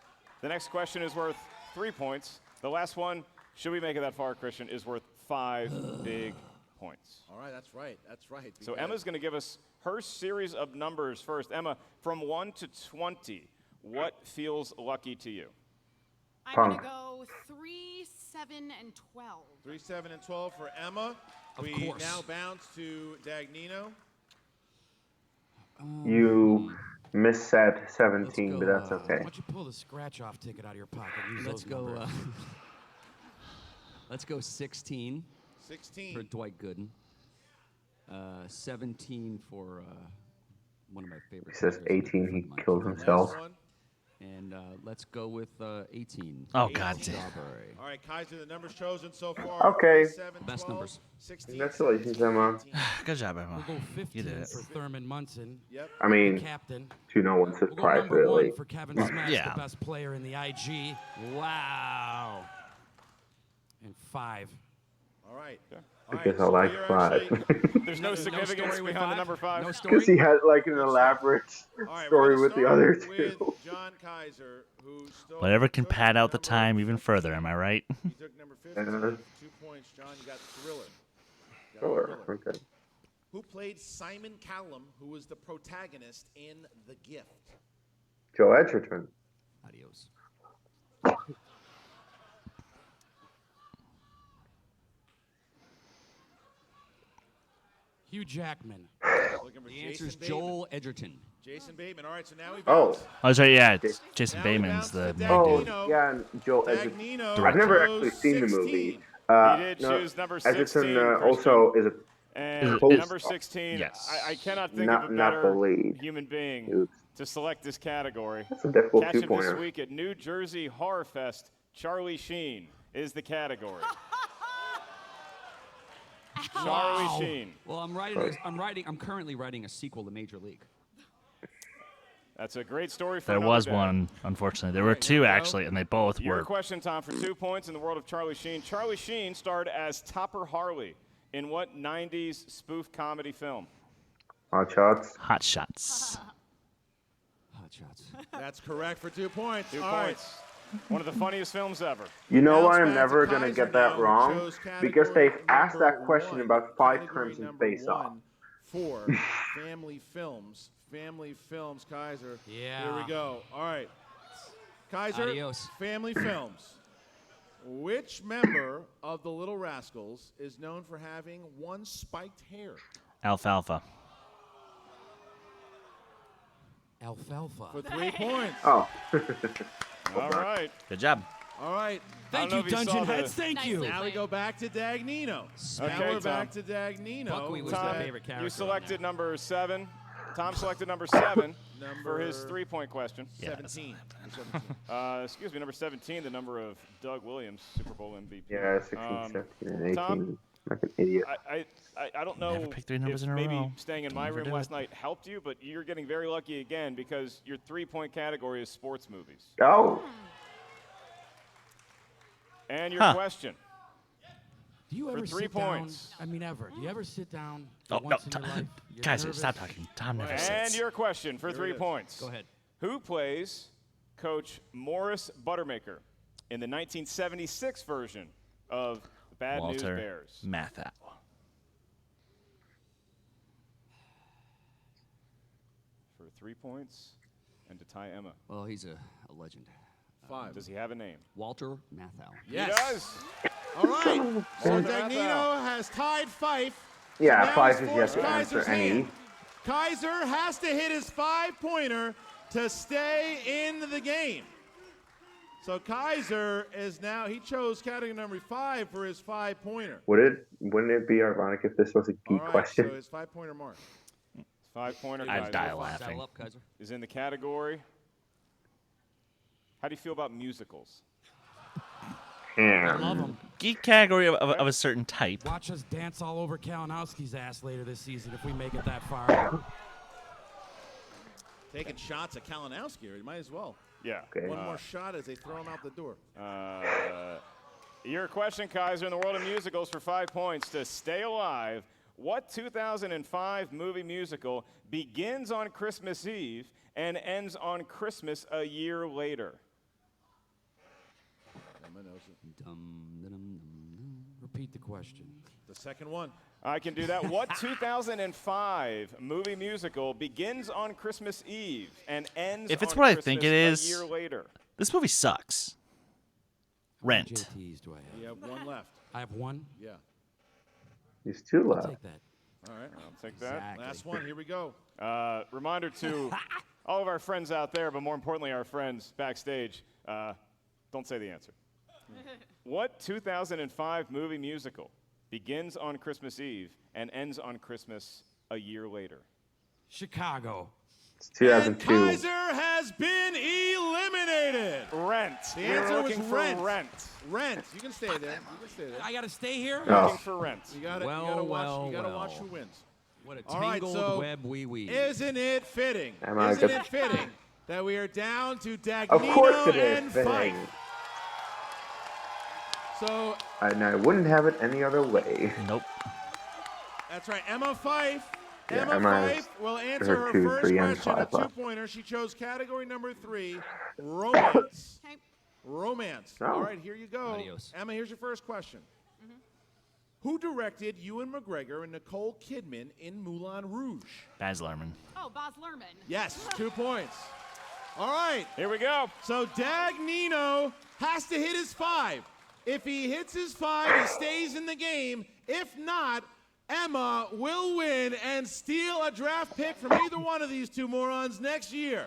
The next question is worth 3 points. The last one, should we make it that far, Christian, is worth 5 big points. All right, that's right. That's right. So because- Emma's going to give us her series of numbers first. Emma, from 1 to 20, what feels lucky to you? I'm Punk. going to go 3, 7, and 12. 3, 7, and 12 for Emma. Of We course. now bounce to Dagnino. You missaid Let's 17, go, but that's Why okay. don't you pull the scratch-off ticket out of your pocket and use Let's those go. numbers. Let's go 16 16. for Dwight Gooden. 17 for one of my favorite. He says players, 18, friend he of mine, killed Keith himself. Last one. And let's go with 18. Oh, God. Strawberry. All right, Kaiser, the numbers chosen so far. Okay. 3, 7, Best 12, numbers. 16, Congratulations, Emma. 18. Good job, Emma. We'll go You 15 did it. for Thurman Munson, Yep. I the mean, captain. to no one's We'll go surprise, number 1 really. for Kevin Smash, Yeah. the best player in the IG. Wow. And 5. All right. Because I like we are 5. actually- There's no There's no significance story with behind the 5? number 5. No Because story? he had like an elaborate All right, story we're with gonna the other start two. with John Kaiser, who stole- Whatever can took pad out the number time even 15. further, am I right? He took number 15. Uh-huh. 2 points, John. You got Thriller. You got Sure, okay. Who played Simon Callum, who was the protagonist in The Gift? Joe Edgerton. Adios. Hugh Jackman. Looking for The Jason answer is Bateman. Joel Edgerton. Jason Bateman. All right, so now we Oh. bounce. Oh, that's right. Yeah, it's Jason Now we Bateman's bounce the to main Oh, dude. Dagnino. yeah, and Joe Edgerton. Dagnino I've never chose actually seen the 16. movie. He did No, choose number 16, Edgerton also is a And Host. number 16, Yes. I cannot think Not- of a not better the lead. human being Oops. to select this category. That's a difficult Catch him this 2-pointer. week at New Jersey Horror Fest. Charlie Sheen is the category. Charlie Sheen. Well, I'm currently writing a sequel to Major League. That's a great story for There another was day. one, unfortunately. There were 2 actually, and they both Your were. question, Tom, for 2 points in the world of Charlie Sheen. Charlie Sheen starred as Topper Harley in what 90s spoof comedy film? Hot shots. Hot Shots. Hot shots. That's correct for 2 points. 2 All right. points. One of the funniest films ever. You know Bounce why I'm back never to going to Kaiser get that now, who wrong? chose Because category they've asked number that question 1. about 5 Category times in number Face Off. 1 for family films. Family films, Kaiser. Yeah. Here we go. All right. Kaiser, Adios. family films. Which member of the Little Rascals is known for having 1 spiked hair? Alfalfa. Alfalfa. For 3 points. Oh. All right. Good job. All right. Thank I you, don't know if you Dungeon saw the- Heads. Thank you. Nicely Now we played. go back to Dagnino. Now Okay, we're back to Tom. Dagnino. Buckwheat was with my Tom, that favorite character you on selected there. number 7. Tom selected number 7 for his Number 3-point question. Yeah, that's 17. Excuse me, number 17, the number of Doug Williams, Super Bowl MVP. Yeah, 16, Um, 17, and 18. Tom? Like an idiot. I don't know Never picked 3 numbers if in a maybe row. staying in my Never room do last it. night helped you, but you're getting very lucky again because your 3-point category is sports movies. Oh. And your Huh. question. Do you For ever 3 sit points. down? I mean, ever. Do you ever sit down Oh, for once no, in your life? You're Kaiser, nervous? stop talking. Tom never And sits. your question for Here 3 it is. points. Go ahead. Who plays Coach Morris Buttermaker in the 1976 version of the Bad News Walter Bears? Matthau. For 3 points and to tie Emma. Well, he's a legend. 5. Does he have a name? Walter Matthau. Yes. He does. All right. So Walter Dagnino Matthau. has tied Fyffe. Yeah, Now 5 he's is yet forced to Kaiser's answer any. hand. Kaiser has to hit his 5-pointer to stay in the game. So Kaiser is now, he chose category number 5 for his 5-pointer. Wouldn't it be ironic if this was a All geek right, question? so his 5-pointer mark. 5-pointer I'd Kaiser die laughing. Saddle up, Kaiser. is in the category. How do you feel about musicals? I love them. Geek category of a certain type. Watch us dance all over Kalinowski's ass later this season if we make it that far. Taking shots at Kalinowski, you might as well. Yeah. Okay. One more shot as they throw him out the door. Your question, Kaiser, in the world of musicals for 5 points. To stay alive, what 2005 movie musical begins on Christmas Eve and ends on Christmas a year later? Emma knows it. Repeat the question. The second one. I can do that. What 2005 movie musical begins on Christmas Eve and ends If it's on what I Christmas think it a is- year later? This movie sucks. How many Rent. JTs do I have? You have one left. I have one. Yeah. There's 2 I'll left. take that. All right. I'll take that. Exactly. Last one. Here we go. Reminder to all of our friends out there, but more importantly, our friends backstage, don't say the answer. What 2005 movie musical begins on Christmas Eve and ends on Christmas a year later? Chicago. It's And 2002. Kaiser has been eliminated. Rent. The We were answer was looking for Rent. Rent. Rent. You can stay there. You can stay there. I got to stay here? Oh. Looking for Rent. You gotta, Well, you gotta watch. well, You gotta well. watch who wins. What a All right, tangled so web we weave. Isn't it fitting? Am I Isn't good? it fitting that we are down to Of Dagnino course it and is fitting. Fyffe? So And I wouldn't have it any other way. Nope. that's right, Emma Fyffe. Yeah, Emma Emma has Fyffe will answer her 2, first 3, and question, a 5 left. 2-pointer. She chose category number 3, romance. Okay. Romance. Oh. All right, here you go. Adios. Emma, here's your first question. Who directed Ewan McGregor and Nicole Kidman in Moulin Rouge? Baz Luhrmann. Oh, Baz Luhrmann. Yes, 2 points. All right, Here we go. so Dagnino has to hit his 5. If he hits his 5, he stays in the game. If not, Emma will win and steal a draft pick from either one of these 2 morons next year.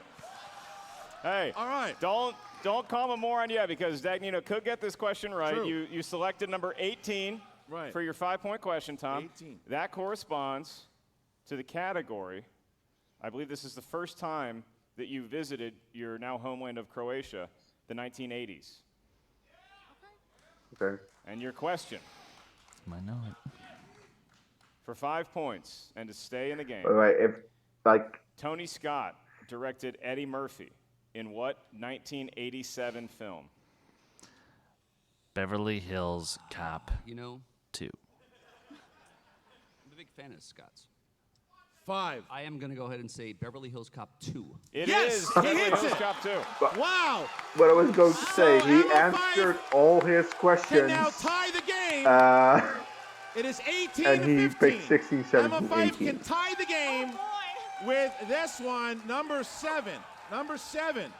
Hey. All right. Don't call him a moron yet, because Dagnino could get this question right. True. You selected number 18 Right. for your 5-point question, Tom. 18. That corresponds to the category. I believe this is the first time that you visited your now homeland of Croatia, the 1980s. Okay. And your question I know it. for 5 points and to stay in the game. By the way, if like Tony Scott directed Eddie Murphy in what 1987 film? Beverly Hills Cop You know, 2. I'm a big fan of Scott's. 5. I am going to go ahead and say Beverly Hills Cop 2. It Yes, is he Beverly hits Hills it. Cop 2. Wow. what I was going to say, he Emma answered Fyffe all his Can questions. now tie the game. Uh, It is 18 and to he 15. picked 16, Emma 17, Fyffe 18. can tie the game Boy. with this one, number 7. Number 7.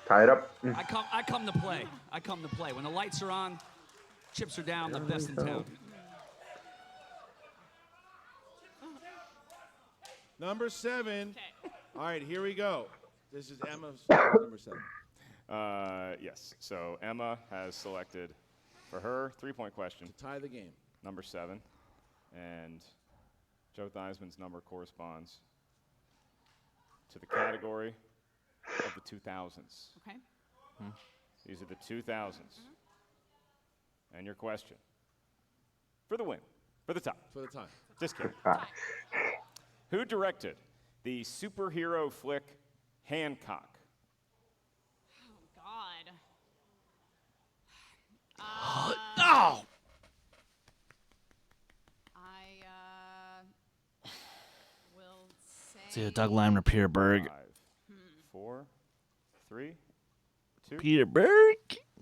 Tie it up. I come to play. I come to play. When the lights are on, chips are down, the best in town. Number 7. Okay. All right, here we go. This is Emma's number 7. Yes. So Emma has selected for her 3-point question, Tie the game. number 7. And Joe Theismann's number corresponds to the category of the 2000s. Okay. These are the 2000s. And your question for the win, for the top. For the time. Just kidding. Ah, Who directed the superhero flick Hancock? Oh, God. Oh! I will say. It's either Doug Lyman or Peter Berg. 5, 4, 3, 2, Peter Berg?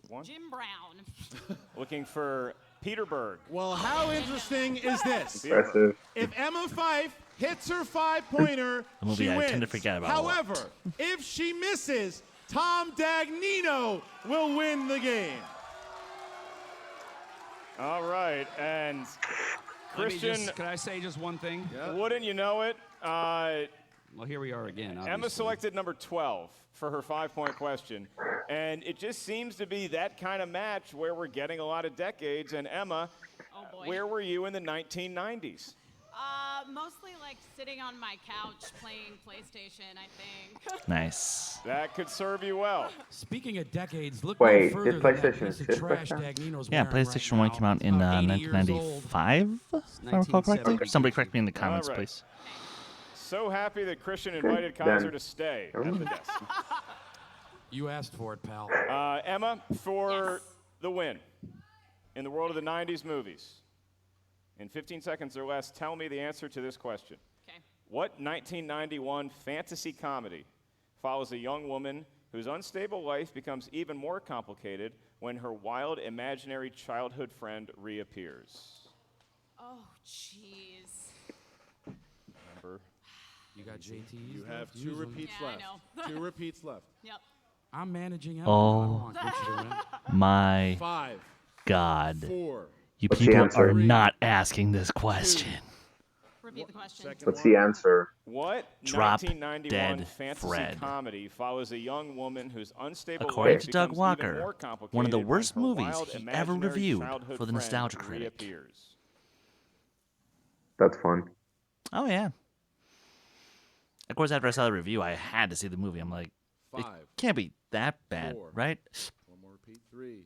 1. Jim Brown. Looking for Peter Berg. Well, how interesting is this? impressive. If Emma Fyffe hits her 5-pointer, A movie she I wins. tend to forget about a lot. However, if she misses, Tom Dagnino will win the game. All right, and Let me Christian, can I say just one thing? Yeah. wouldn't you know it? Well, here we are again. Emma Obviously. selected number 12 for her 5-point question. And it just seems to be that kind of match where we're getting a lot of decades. And Emma, where were you in the 1990s? Mostly like sitting on my couch playing PlayStation, I think. Nice. That could serve you well. Speaking of decades, look Wait, no further did than that PlayStation piece of exist trash back then? Dagnino's Yeah, wearing PlayStation right 1 now. came out It's in about 80 years old. 1995, if I recall correctly. 1970. Somebody correct me in the comments, All right. please. So happy that Christian invited Kaiser to stay at the desk. You asked for it, pal. Emma, for the win in the world of the 90s movies, in 15 seconds or less, tell me the answer to this question. Okay. What 1991 fantasy comedy follows a young woman whose unstable life becomes even more complicated when her wild imaginary childhood friend reappears? Oh, jeez. Number. You got JTs? You have Use two 'em. repeats Yeah, I left. know. 2 repeats left. Yep. I'm managing Emma. Oh. I don't want Gucci to win. My 5, God. 4. You What's the people answer? are not asking this question. Repeat the question. What's the answer? What Drop 1991 Dead fantasy Fred. comedy follows a young woman whose unstable According life to Doug becomes Walker, even more complicated one of the when worst her movies wild he ever imaginary reviewed childhood for the friend Nostalgia Critic. reappears? That's fun. Oh, yeah. Of course, after I saw the review, I had to see the movie. I'm like, it 5. can't be that bad, 4. right? One more repeat. 3.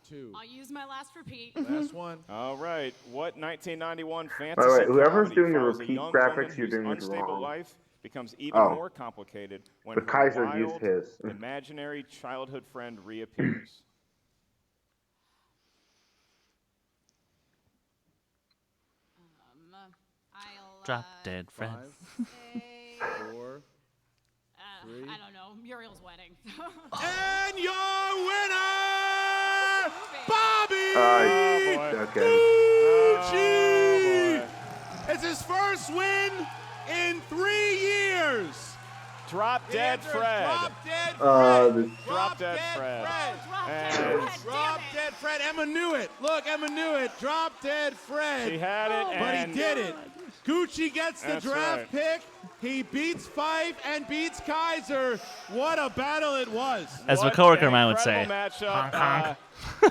2. I'll use my last repeat. Last one. All right. What 1991 fantasy By the way, whoever's comedy doing the follows a repeat young graphics, woman you're whose doing it unstable wrong. life becomes even Oh. more complicated when But her Kaiser wild used his. imaginary childhood friend reappears? I'll Drop Dead Fred. 5, say, 4. Three. I don't know. Muriel's wedding. And your winner, Bobby Oh, boy. Okay. Gucci! It's his first win in 3 years. Drop Dead The answer is Fred. Drop Dead Fred. Drop Dead Fred. And Drop Dead Fred. Emma knew it. Look, Emma knew it. Drop Dead Fred. she had it, But and he did it. Gucci gets the That's draft pick. He beats Fyffe and beats Kaiser. What a battle it was. As a what coworker an of mine would say. incredible matchup. Honk, honk.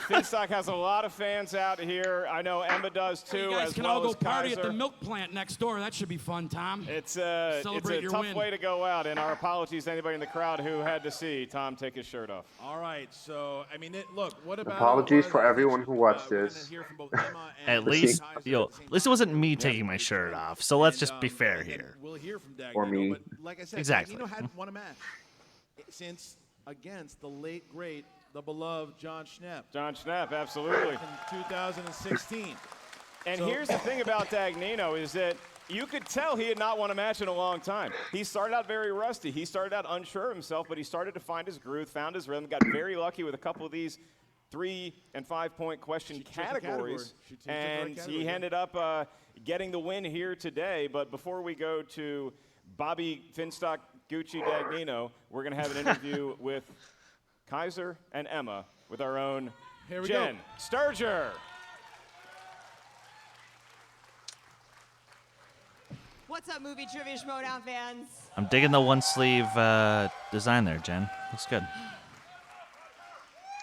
Finstock has a lot of fans out here. I know Emma does too, You guys as can well all go as party Kaiser. at the milk plant next door. That should be fun, Tom. It's a Celebrate your tough win. way to go out, and our apologies to anybody in the crowd who had to see Tom take his shirt off. All right, so, I mean, look, what about... Apologies for everyone who watched we're gonna this. hear from both Emma and At least, Kaiser yo, at the same at least it time. wasn't me taking my shirt off. So let's just be fair and here. We'll hear from Dagnino, Or me. but like I said, Exactly. Dagnino hadn't won a match since against the late, great, the beloved John Schnepp John Schnepp, absolutely. in 2016. And So- here's the thing about Dagnino is that you could tell he had not won a match in a long time. He started out very rusty. He started out unsure of himself, but he started to find his groove, found his rhythm, got very lucky with a couple of these 3- and 5-point question She took the category. categories. She took the right And category, he yeah. ended up getting the win here today. But before we go to Bobby Finstock, Gucci Dagnino, we're going to have an interview with Kaiser and Emma with our own Here we Jen go. Sturger. What's up, movie trivia Schmoedown fans? I'm digging the one sleeve design there, Jen. Looks good.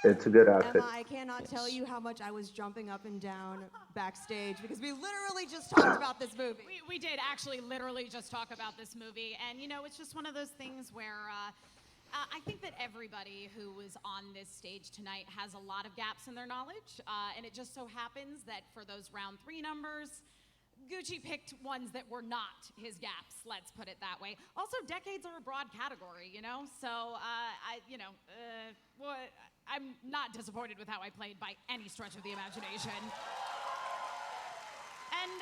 It's a good outfit. Emma, I cannot tell you how much I was jumping up and down backstage because we literally just talked about this movie. We did actually literally just talk about this movie. And, you know, it's just one of those things where I think that everybody who was on this stage tonight has a lot of gaps in their knowledge. And it just so happens that for those round 3 numbers, Gucci picked ones that were not his gaps, let's put it that way. Also, decades are a broad category, you know? So, I'm not disappointed with how I played by any stretch of the imagination. And,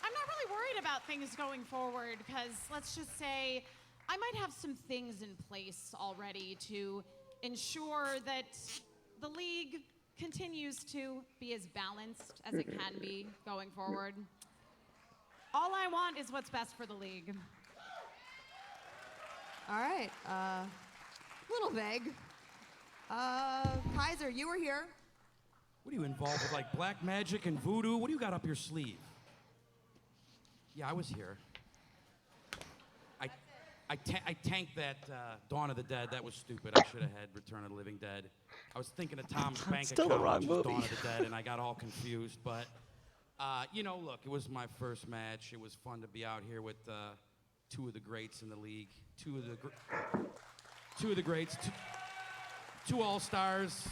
I'm not really worried about things going forward because let's just say I might have some things in place already to ensure that the league continues to be as balanced as it can be going forward. All I want is what's best for the league. All right, little vague. Kaiser, you were here. What are you involved with, like black magic and voodoo? What do you got up your sleeve? Yeah, I was here. I tanked that Dawn of the Dead. That was stupid. I should have had Return of the Living Dead. I was thinking of Tom's Bank Still the Account, wrong which was movie. Dawn of the Dead, and I got all confused. But, look, it was my first match. It was fun to be out here with two of the greats in the league. Two of the greats. Two all-stars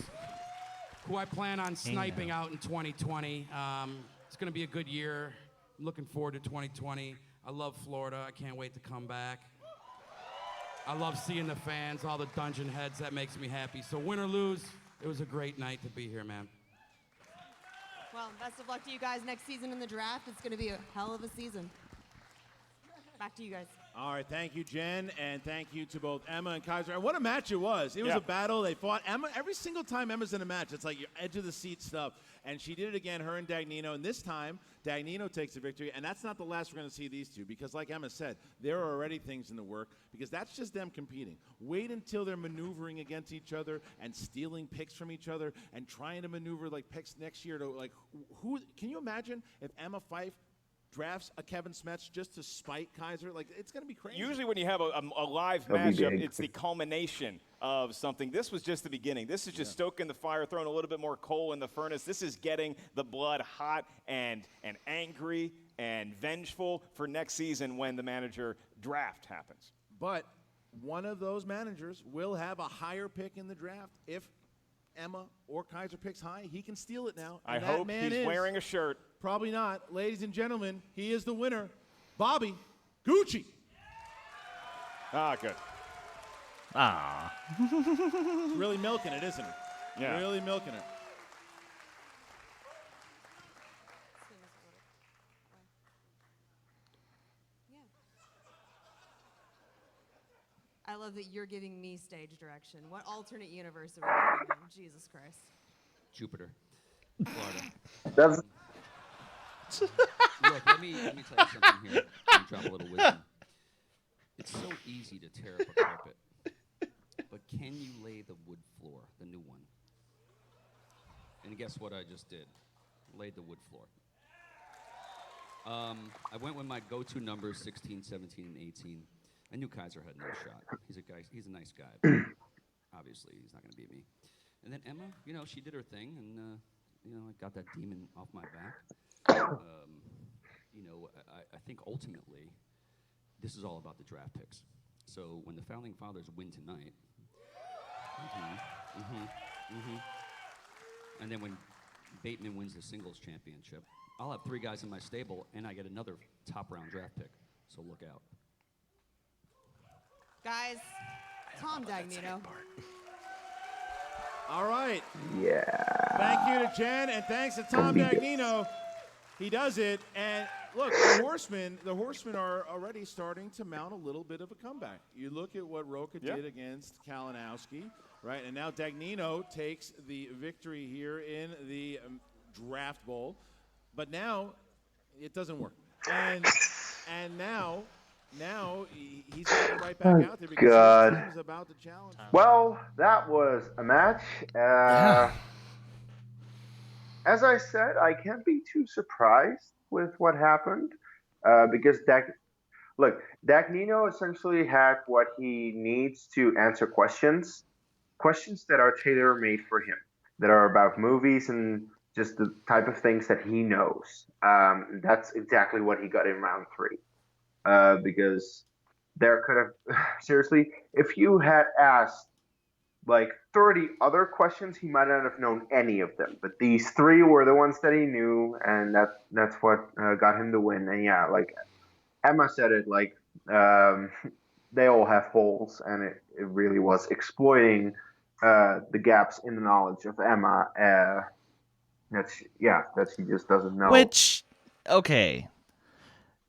who I plan on sniping out in 2020. It's going to be a good year. I'm looking forward to 2020. I love Florida. I can't wait to come back. I love seeing the fans, all the dungeon heads. That makes me happy. So win or lose, it was a great night to be here, man. Well, best of luck to you guys next season in the draft. It's going to be a hell of a season. Back to you guys. All right, thank you, Jen, and thank you to both Emma and Kaiser. And what a match it was. It was a battle. They fought. Emma, every single time Emma's in a match, it's like your edge-of-the-seat stuff. And she did it again, her and Dagnino. And this time, Dagnino takes the victory. And that's not the last we're going to see these two because, like Emma said, there are already things in the work because that's just them competing. Wait until they're maneuvering against each other and stealing picks from each other and trying to maneuver like picks next year to, like, who? Can you imagine if Emma Fyffe drafts a Kevin Smets just to spite Kaiser? Like, it's going to be crazy. Usually when you have a live That'd be matchup, big. it's the culmination of something. This was just the beginning. This is just stoking the fire, throwing a little bit more coal in the furnace. This is getting the blood hot and angry and vengeful for next season when the manager draft happens. But one of those managers will have a higher pick in the draft. If Emma or Kaiser picks high, he can steal it now. I And that hope man he's is, wearing a shirt. Probably not. Ladies and gentlemen, he is the winner. Bobby Gucci. Ah, good. Ah. Really milking it, isn't he? Yeah. Really milking it. I love that you're giving me stage direction. What alternate universe are we living in? Jesus Christ. Jupiter, Florida. That's Look, let me tell you something here. Let me drop a little wisdom. It's so easy to tear up a carpet, but can you lay the wood floor, the new one? And guess what I just did? Laid the wood floor. I went with my go-to numbers, 16, 17, and 18. I knew Kaiser had no shot. He's a nice guy, but obviously he's not going to beat me. And then Emma, she did her thing, and I got that demon off my back. I think ultimately, this is all about the draft picks. So when the Founding Fathers win tonight, and then when Bateman wins the singles championship, I'll have 3 guys in my stable, and I get another top-round draft pick. So look out. Guys, Tom Dagnino. All right. yeah. Thank you to Jen, and thanks to Tom Dagnino. He does it, and look, the Horsemen are already starting to mount a little bit of a comeback. You look at what Roca did against Kalinowski, right? And now Dagnino takes the victory here in the draft bowl, but now it doesn't work. And now he's getting right back out there because God. his team is about to challenge. Well, that was a match. As I said, I can't be too surprised with what happened because Dagnino essentially had what he needs to answer questions that are tailor-made for him, that are about movies and just the type of things that he knows. That's exactly what he got in round 3. Because there could have, seriously, if you had asked like 30 other questions, he might not have known any of them. But these 3 were the ones that he knew, and that's what got him the win. And yeah, like Emma said it, like they all have holes, and it really was exploiting the gaps in the knowledge of Emma that she just doesn't know. Which, okay.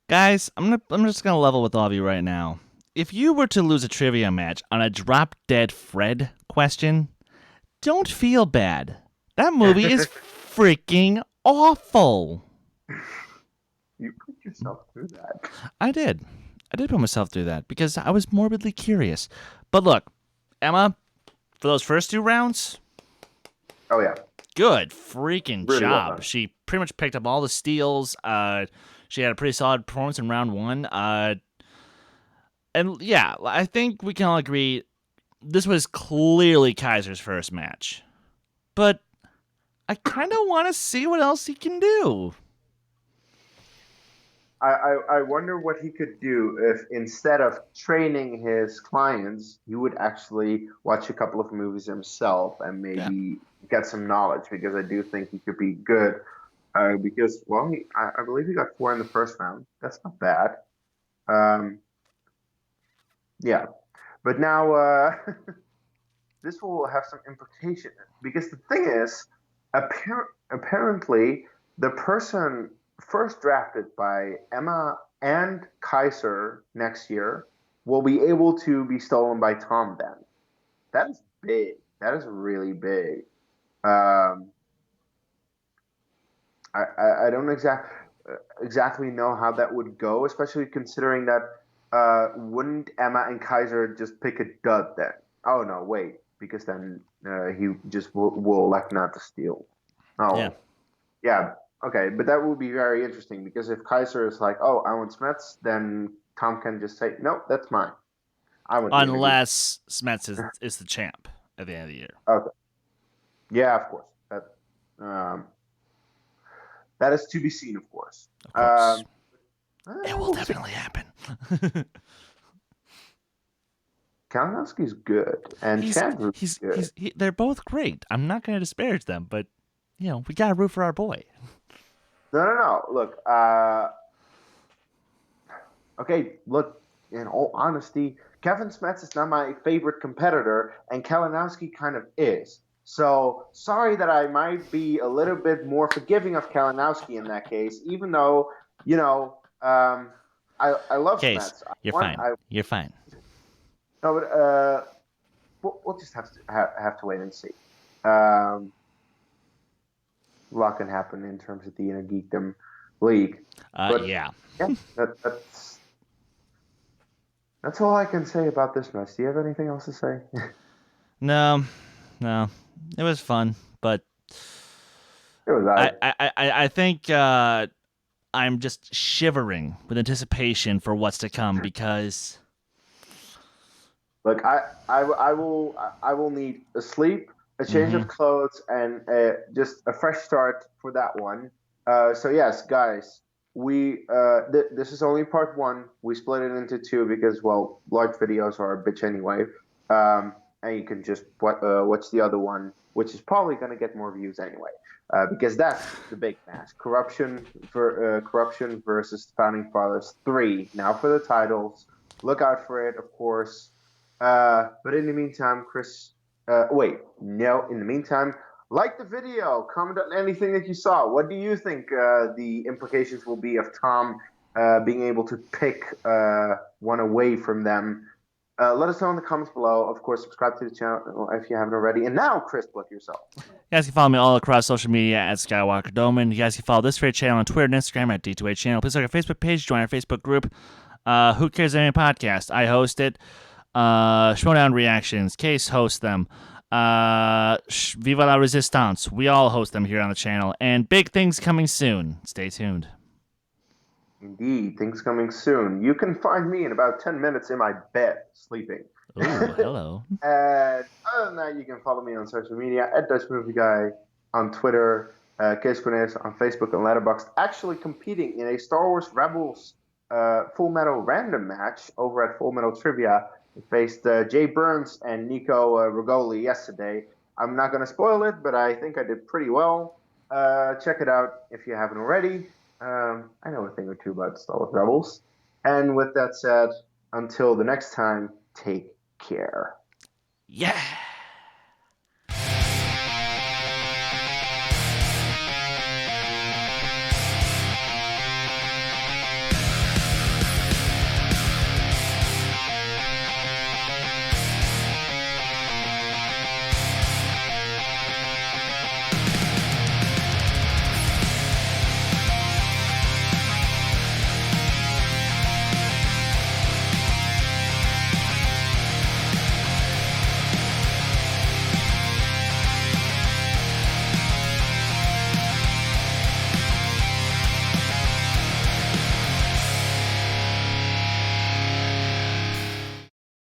Guys, I'm just gonna level with all of you right now. If you were to lose a trivia match on a drop dead Fred question, don't feel bad. That movie is freaking awful. You put yourself through that. I did put myself through that because I was morbidly curious. But look, Emma, for those first 2 rounds, Oh yeah. good freaking Really well job. done. She pretty much picked up all the steals. She had a pretty solid performance in round 1. And yeah, I think we can all agree this was clearly Kaiser's first match. But I kind of want to see what else he can do. I wonder what he could do if instead of training his clients, he would actually watch a couple of movies himself and maybe get some knowledge, because I do think he could be good. Because, well, I believe he got 4 in the first round. That's not bad. Yeah. But now this will have some implication, because the thing is, apparently the person first drafted by Emma and Kaiser next year will be able to be stolen by Tom then. That is big. That is really big. I don't exactly know how that would go, especially considering that wouldn't Emma and Kaiser just pick a dud then? Oh no, wait, because then he just will elect not to steal. Oh, yeah, okay, but that would be very interesting, because if Kaiser is like, oh, I want Smets, then Tom can just say, no, that's mine. I want Unless Smets is the champ at the end of the year. Okay. Yeah, of course. That is to be seen, of course. Of course. It will definitely happen. Kalinowski's good, and Chandler's good. They're both great. I'm not going to disparage them, but we got to root for our boy. No. Look, okay, look, in all honesty, Kevin Smets is not my favorite competitor, and Kalinowski kind of is. So, sorry that I might be a little bit more forgiving of Kalinowski in that case, even though, I love Smets. You're fine. No, but we'll just have to wait and see. A lot can happen in terms of the Inner Geekdom League. Yeah, that's all I can say about this match. Do you have anything else to say? No. It was fun, but it was. I think I'm just shivering with anticipation for what's to come, because look, I will need a sleep, a change of clothes, and just a fresh start for that one. So yes, guys, we this is only part 1. We split it into 2 because, well, large videos are a bitch anyway. And you can just watch the other one, which is probably going to get more views anyway, because that's the big match. Corruption versus the Founding Fathers 3. Now for the titles. Look out for it, of course. But in the meantime, in the meantime, like the video, comment on anything that you saw. What do you think the implications will be of Tom being able to pick one away from them? Let us know in the comments below. Of course, subscribe to the channel if you haven't already. And now, Chris, plug yourself. You guys can follow me all across social media at Skywalker Doman. You guys can follow this great channel on Twitter and Instagram at D2A channel. Please like our Facebook page, join our Facebook group. Who Cares Any Podcast? I host it. Schmoedown Reactions. Case hosts them. Viva la Resistance. We all host them here on the channel. And big things coming soon. Stay tuned. Indeed, things coming soon. You can find me in about 10 minutes in my bed, sleeping. Ooh, hello. And other than that, you can follow me on social media at Dutch Movie Guy on Twitter, Kees Cornelis on Facebook and Letterboxd, actually competing in a Star Wars Rebels Full Metal random match over at Full Metal Trivia. We faced Jay Burns and Nico Rigoli yesterday. I'm not going to spoil it, but I think I did pretty well. Check it out if you haven't already. I know a thing or two about Star Wars Rebels. And with that said, until the next time, take care. Yeah.